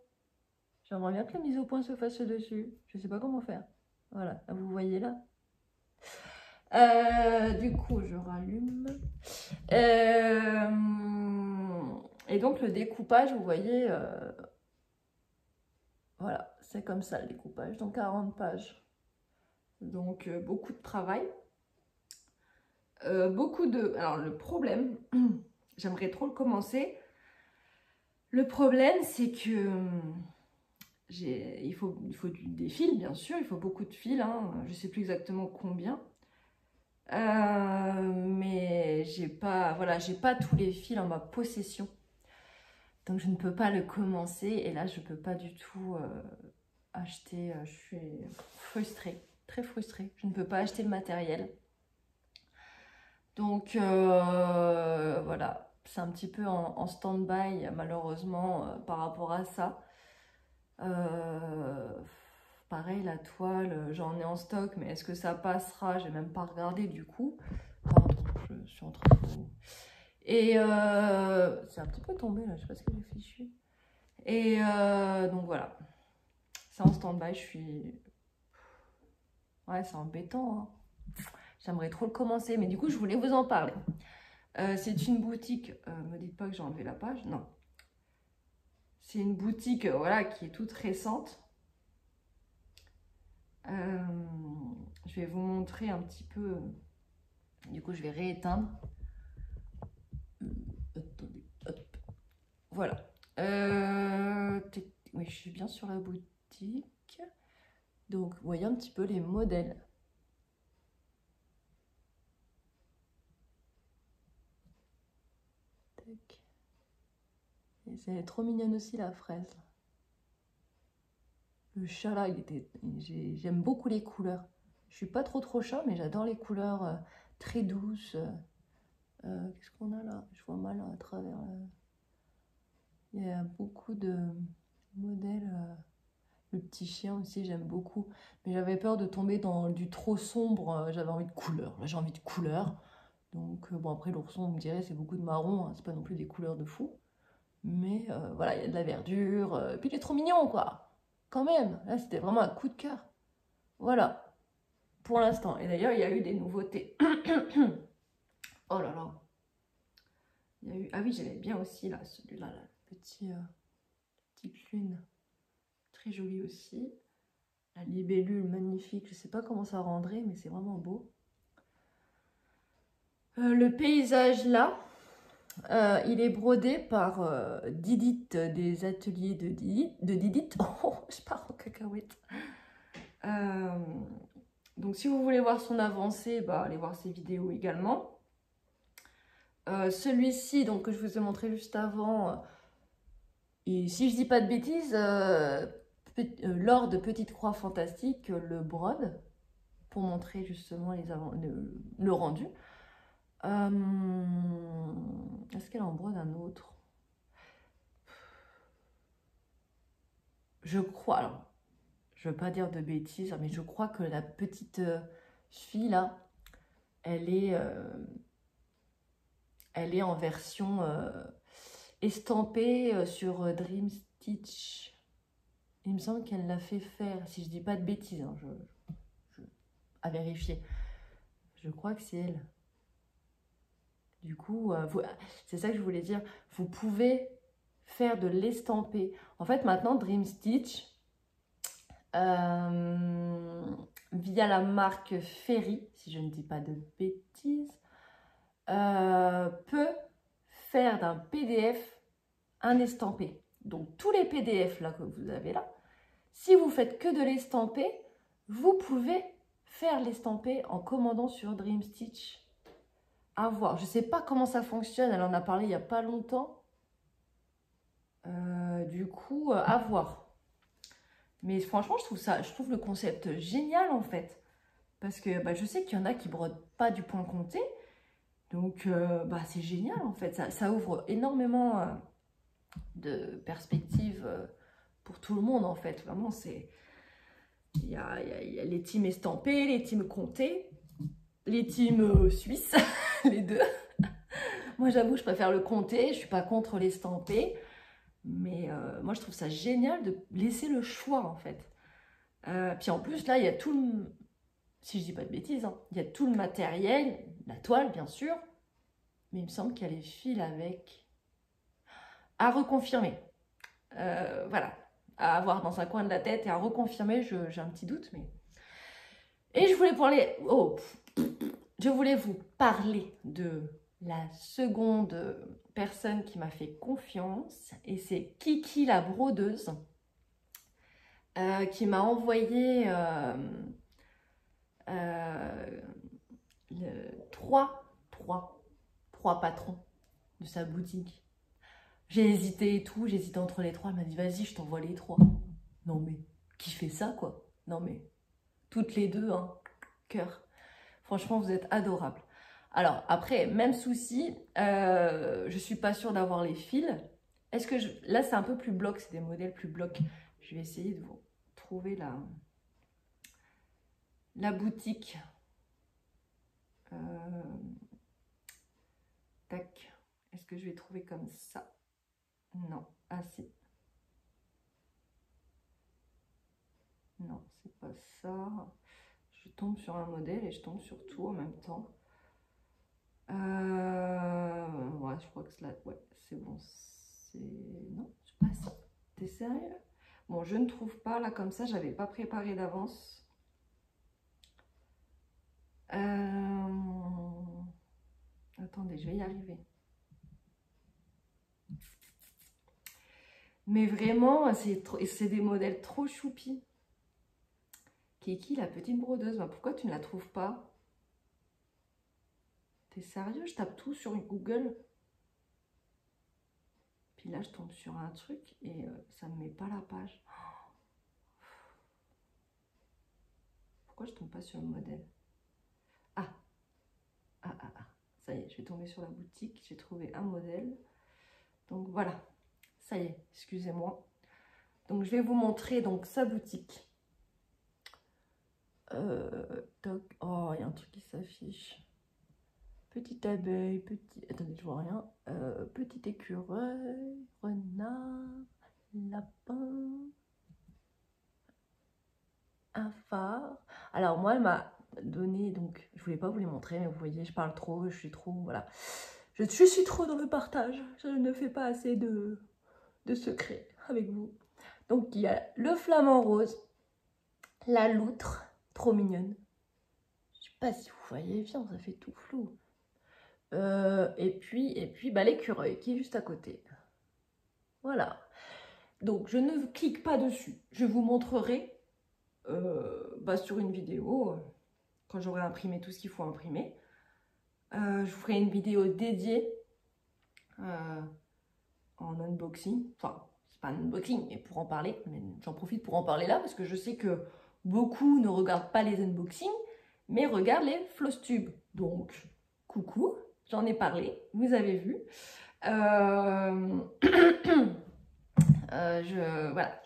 A: J'aimerais bien que la mise au point se fasse dessus. Je ne sais pas comment faire. Voilà, vous voyez là. Du coup, je rallume. Et donc, le découpage, vous voyez, voilà, c'est comme ça le découpage. Donc, 40 pages. Donc, beaucoup de travail. Beaucoup de... Alors, le problème, j'aimerais trop le commencer. Le problème, c'est que... il faut des fils, bien sûr, il faut beaucoup de fils, hein. Je ne sais plus exactement combien. Mais j'ai pas, voilà, j'ai pas tous les fils en ma possession. Donc je ne peux pas le commencer. Et là, je peux pas du tout acheter. Je suis frustrée, très frustrée. Je ne peux pas acheter le matériel. Donc voilà, c'est un petit peu en stand-by, malheureusement, par rapport à ça. Pareil, la toile, j'en ai en stock, mais est-ce que ça passera? J'ai même pas regardé du coup. Pardon, je suis en train de... Et c'est un petit peu tombé là, je sais pas ce que j'ai fichu. Et donc voilà, c'est en stand-by, je suis... Ouais, c'est embêtant, hein. J'aimerais trop le commencer, mais du coup, je voulais vous en parler. C'est une boutique, me dites pas que j'ai enlevé la page, non. C'est une boutique, voilà, qui est toute récente. Je vais vous montrer un petit peu. Du coup, je vais rééteindre. Attendez, hop. Voilà. Oui, je suis bien sur la boutique. Donc, vous voyez un petit peu les modèles. Tac. Et c'est trop mignonne aussi la fraise. Le chat là, j'aime beaucoup les couleurs. Je suis pas trop chat, mais j'adore les couleurs très douces. Qu'est-ce qu'on a là? Je vois mal à travers. Il y a beaucoup de modèles. Le petit chien aussi, j'aime beaucoup. Mais j'avais peur de tomber dans du trop sombre. J'avais envie de couleurs. Là, j'ai envie de couleurs. Donc, bon, après, l'ourson, on me dirait, c'est beaucoup de marron. Hein, c'est pas non plus des couleurs de fou. Mais voilà, il y a de la verdure. Puis il est trop mignon, quoi. Quand même. Là, c'était vraiment un coup de cœur. Voilà. Pour l'instant. Et d'ailleurs, il y a eu des nouveautés. Oh là là. Il y a eu... Ah oui, j'aimais bien aussi, là, celui-là, là, petite lune. Très joli aussi. La libellule, magnifique. Je sais pas comment ça rendrait, mais c'est vraiment beau. Le paysage, là, il est brodé par Didit des ateliers de Didit. Oh, je pars en cacahuète. Donc, si vous voulez voir son avancée, bah, allez voir ses vidéos également. Celui-ci, donc que je vous ai montré juste avant, et si je dis pas de bêtises, lors de Petite Croix Fantastique, le brode, pour montrer justement le rendu. Est-ce qu'elle en brode un autre? Je crois, alors, je veux pas dire de bêtises, mais je crois que la petite fille là, elle est en version estampée sur Dream Stitch. Il me semble qu'elle l'a fait faire, si je dis pas de bêtises, hein, à vérifier. Je crois que c'est elle. Du coup, c'est ça que je voulais dire. Vous pouvez faire de l'estampé. En fait, maintenant, Dream Stitch, via la marque Ferry, si je ne dis pas de bêtises, peut faire d'un PDF un estampé. Donc, tous les PDF là que vous avez là, si vous faites que de l'estampé, vous pouvez faire l'estampé en commandant sur Dream Stitch. À voir. Je ne sais pas comment ça fonctionne. Elle en a parlé il n'y a pas longtemps. Du coup, à voir. Mais franchement, je trouve le concept génial en fait. Parce que je sais qu'il y en a qui brodent pas du point compté. Donc, c'est génial en fait. Ça ouvre énormément de perspectives pour tout le monde en fait. Vraiment, il y a les teams estampés, les teams comptés, les teams suisses, les deux. Moi, j'avoue, je préfère le compté. Je suis pas contre l'estampé. Mais moi, je trouve ça génial de laisser le choix en fait. Puis en plus, là, il y a tout le... Si je dis pas de bêtises, hein, il y a tout le matériel, la toile, bien sûr. Mais il me semble qu'il y a les fils avec... À reconfirmer. Voilà. À avoir dans un coin de la tête et à reconfirmer, j'ai un petit doute. Mais... Et je voulais parler... Oh, je voulais vous parler de la seconde personne qui m'a fait confiance. Et c'est Kiki la brodeuse. Qui m'a envoyé trois patrons de sa boutique. J'ai hésité et tout, j'hésitais entre les trois. Elle m'a dit, vas-y, je t'envoie les trois. Non mais, qui fait ça quoi? Non mais, toutes les deux, hein, cœur. Franchement, vous êtes adorables. Alors, après, même souci, je suis pas sûre d'avoir les fils. Est-ce que là, c'est un peu plus bloc, c'est des modèles plus bloc. Je vais essayer de vous trouver la boutique. Tac. Est-ce que je vais trouver comme ça? Non. Ah si. Non, c'est pas ça. Je tombe sur un modèle et je tombe sur tout en même temps. Ouais, je crois que c'est là. Ouais, c'est bon. Non, c'est pas ça. T'es sérieux? Bon, je ne trouve pas. Là, comme ça, j'avais pas préparé d'avance. Attendez, je vais y arriver. Mais vraiment, c'est des modèles trop choupis. Kiki, la petite brodeuse, pourquoi tu ne la trouves pas? T'es sérieux? Je tape tout sur Google. Puis là, je tombe sur un truc et ça ne me met pas la page. Pourquoi je tombe pas sur le modèle? Ah, ça y est, je vais tomber sur la boutique. J'ai trouvé un modèle. Donc voilà, ça y est, excusez-moi. Donc je vais vous montrer donc sa boutique. Oh, il y a un truc qui s'affiche. Petite abeille, petit... Attendez, je vois rien. Petit écureuil, renard, lapin, un phare. Alors moi, elle m'a donné, donc je voulais pas vous les montrer, mais vous voyez, je parle trop, je suis trop, voilà. Je suis trop dans le partage. Je ne fais pas assez de secrets avec vous. Donc il y a le flamant rose, la loutre, trop mignonne. Je sais pas si vous voyez bien, ça fait tout flou. Et puis l'écureuil qui est juste à côté. Voilà. Donc, je ne clique pas dessus. Je vous montrerai sur une vidéo, quand j'aurai imprimé tout ce qu'il faut imprimer. Je vous ferai une vidéo dédiée en unboxing. Enfin, c'est pas un unboxing, mais pour en parler. J'en profite pour en parler là, parce que je sais que beaucoup ne regardent pas les unboxings, mais regardent les floss tubes. Donc, coucou. j'en ai parlé, vous avez vu. Voilà,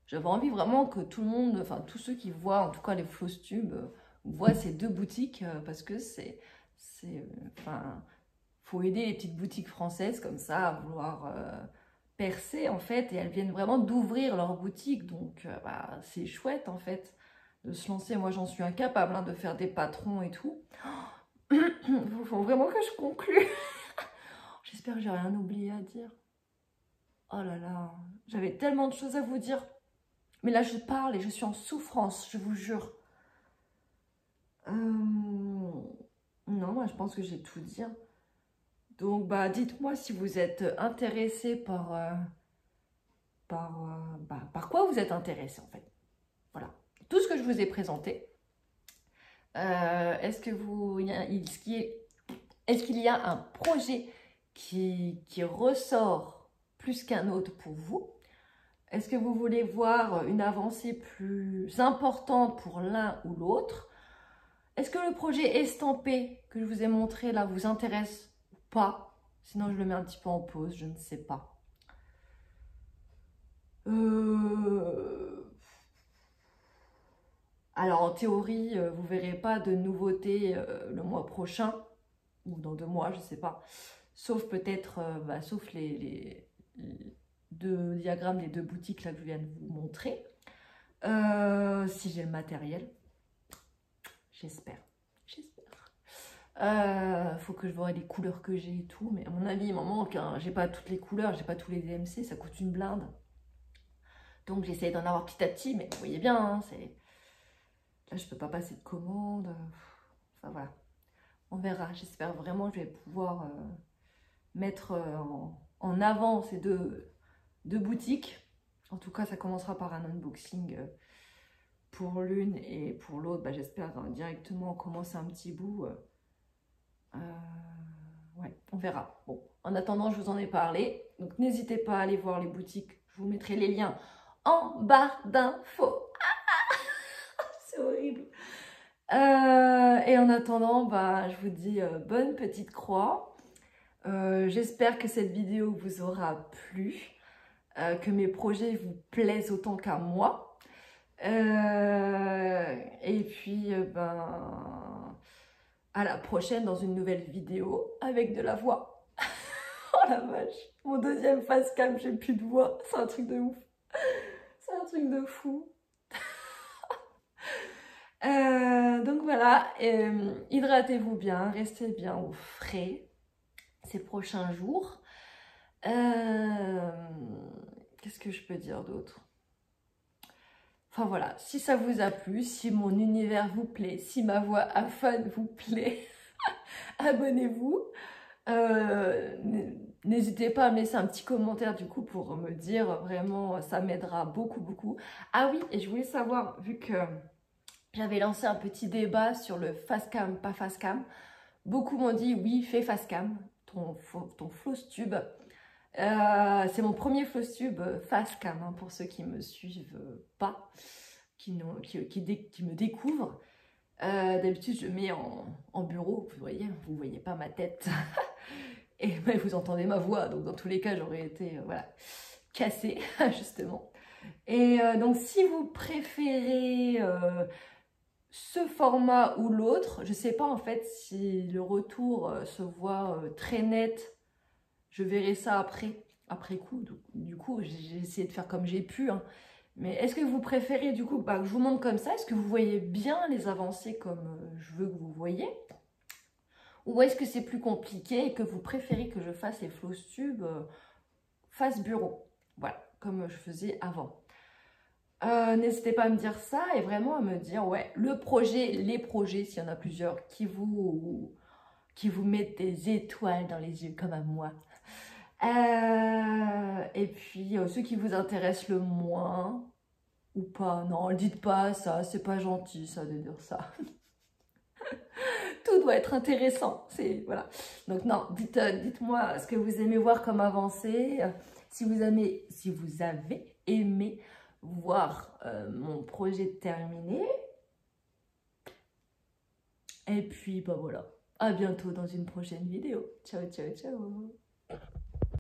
A: j'avais envie vraiment que tout le monde, enfin tous ceux qui voient, en tout cas les Flosstube, voient ces deux boutiques parce que enfin, faut aider les petites boutiques françaises comme ça à vouloir percer en fait, et elles viennent vraiment d'ouvrir leur boutique, donc bah, c'est chouette en fait de se lancer. Moi j'en suis incapable hein, de faire des patrons et tout. Il faut vraiment que je conclue. J'espère que j'ai rien oublié à dire. Oh là là, j'avais tellement de choses à vous dire. Mais là, je parle et je suis en souffrance, je vous jure. Non, moi, je pense que j'ai tout dit. Donc, bah, dites-moi si vous êtes intéressé par quoi vous êtes intéressé, en fait. Voilà. Tout ce que je vous ai présenté. Est-ce qu'il y a un projet qui ressort plus qu'un autre pour vous? Est-ce que vous voulez voir une avancée plus importante pour l'un ou l'autre? Est-ce que le projet estampé que je vous ai montré là vous intéresse ou pas? Sinon, je le mets un petit peu en pause, je ne sais pas. Alors, en théorie, vous ne verrez pas de nouveautés le mois prochain ou dans 2 mois, je ne sais pas. Sauf peut-être, sauf les deux diagrammes des 2 boutiques là que je viens de vous montrer. Si j'ai le matériel, j'espère. Faut que je vois les couleurs que j'ai et tout, mais à mon avis il m'en manque, hein. J'ai pas toutes les couleurs, j'ai pas tous les DMC, ça coûte une blinde. Donc j'essaye d'en avoir petit à petit, mais vous voyez bien, hein, là je peux pas passer de commande. Enfin voilà, on verra. J'espère vraiment que je vais pouvoir mettre en avant ces deux boutiques. En tout cas, ça commencera par un unboxing pour l'une, et pour l'autre, bah, j'espère directement commencer un petit bout. Ouais, on verra. Bon, en attendant, je vous en ai parlé. Donc, n'hésitez pas à aller voir les boutiques. Je vous mettrai les liens en barre d'infos. C'est horrible. Et en attendant, bah, je vous dis bonne petite croix. J'espère que cette vidéo vous aura plu, que mes projets vous plaisent autant qu'à moi. Et puis, à la prochaine dans une nouvelle vidéo avec de la voix. Oh la vache, mon deuxième face cam, j'ai plus de voix. C'est un truc de ouf. C'est un truc de fou. Donc voilà, hydratez-vous bien, restez bien au frais ces prochains jours. Qu'est-ce que je peux dire d'autre? Enfin voilà, si ça vous a plu, si mon univers vous plaît, si ma voix à fan vous plaît, abonnez-vous. N'hésitez pas à me laisser un petit commentaire du coup pour me dire, vraiment ça m'aidera beaucoup. Ah oui, et je voulais savoir, vu que j'avais lancé un petit débat sur le face cam, pas face cam, beaucoup m'ont dit oui, fais face cam, ton Flosstube. C'est mon premier Flosstube face cam, hein, pour ceux qui me suivent pas, qui me découvrent. D'habitude je mets en bureau, vous voyez pas ma tête. Et ben, vous entendez ma voix, donc dans tous les cas j'aurais été voilà, cassée justement. Et donc si vous préférez ce format ou l'autre, je sais pas en fait si le retour se voit très net. Je verrai ça après coup. Du coup, j'ai essayé de faire comme j'ai pu. Hein. Mais est-ce que vous préférez du coup que je vous montre comme ça? Est-ce que vous voyez bien les avancées comme je veux que vous voyez? Ou est-ce que c'est plus compliqué et que vous préférez que je fasse les Flosstube face bureau? Voilà, comme je faisais avant. N'hésitez pas à me dire ça et vraiment à me dire, ouais, les projets, s'il y en a plusieurs, qui vous mettent des étoiles dans les yeux comme à moi. Et puis, ceux qui vous intéressent le moins, ou pas, non, dites pas ça, c'est pas gentil ça de dire ça. Tout doit être intéressant, voilà. Donc non, dites-moi ce que vous aimez voir comme avancée, si vous avez aimé voir mon projet terminé. Et puis, bah voilà. À bientôt dans une prochaine vidéo. Ciao, ciao, ciao.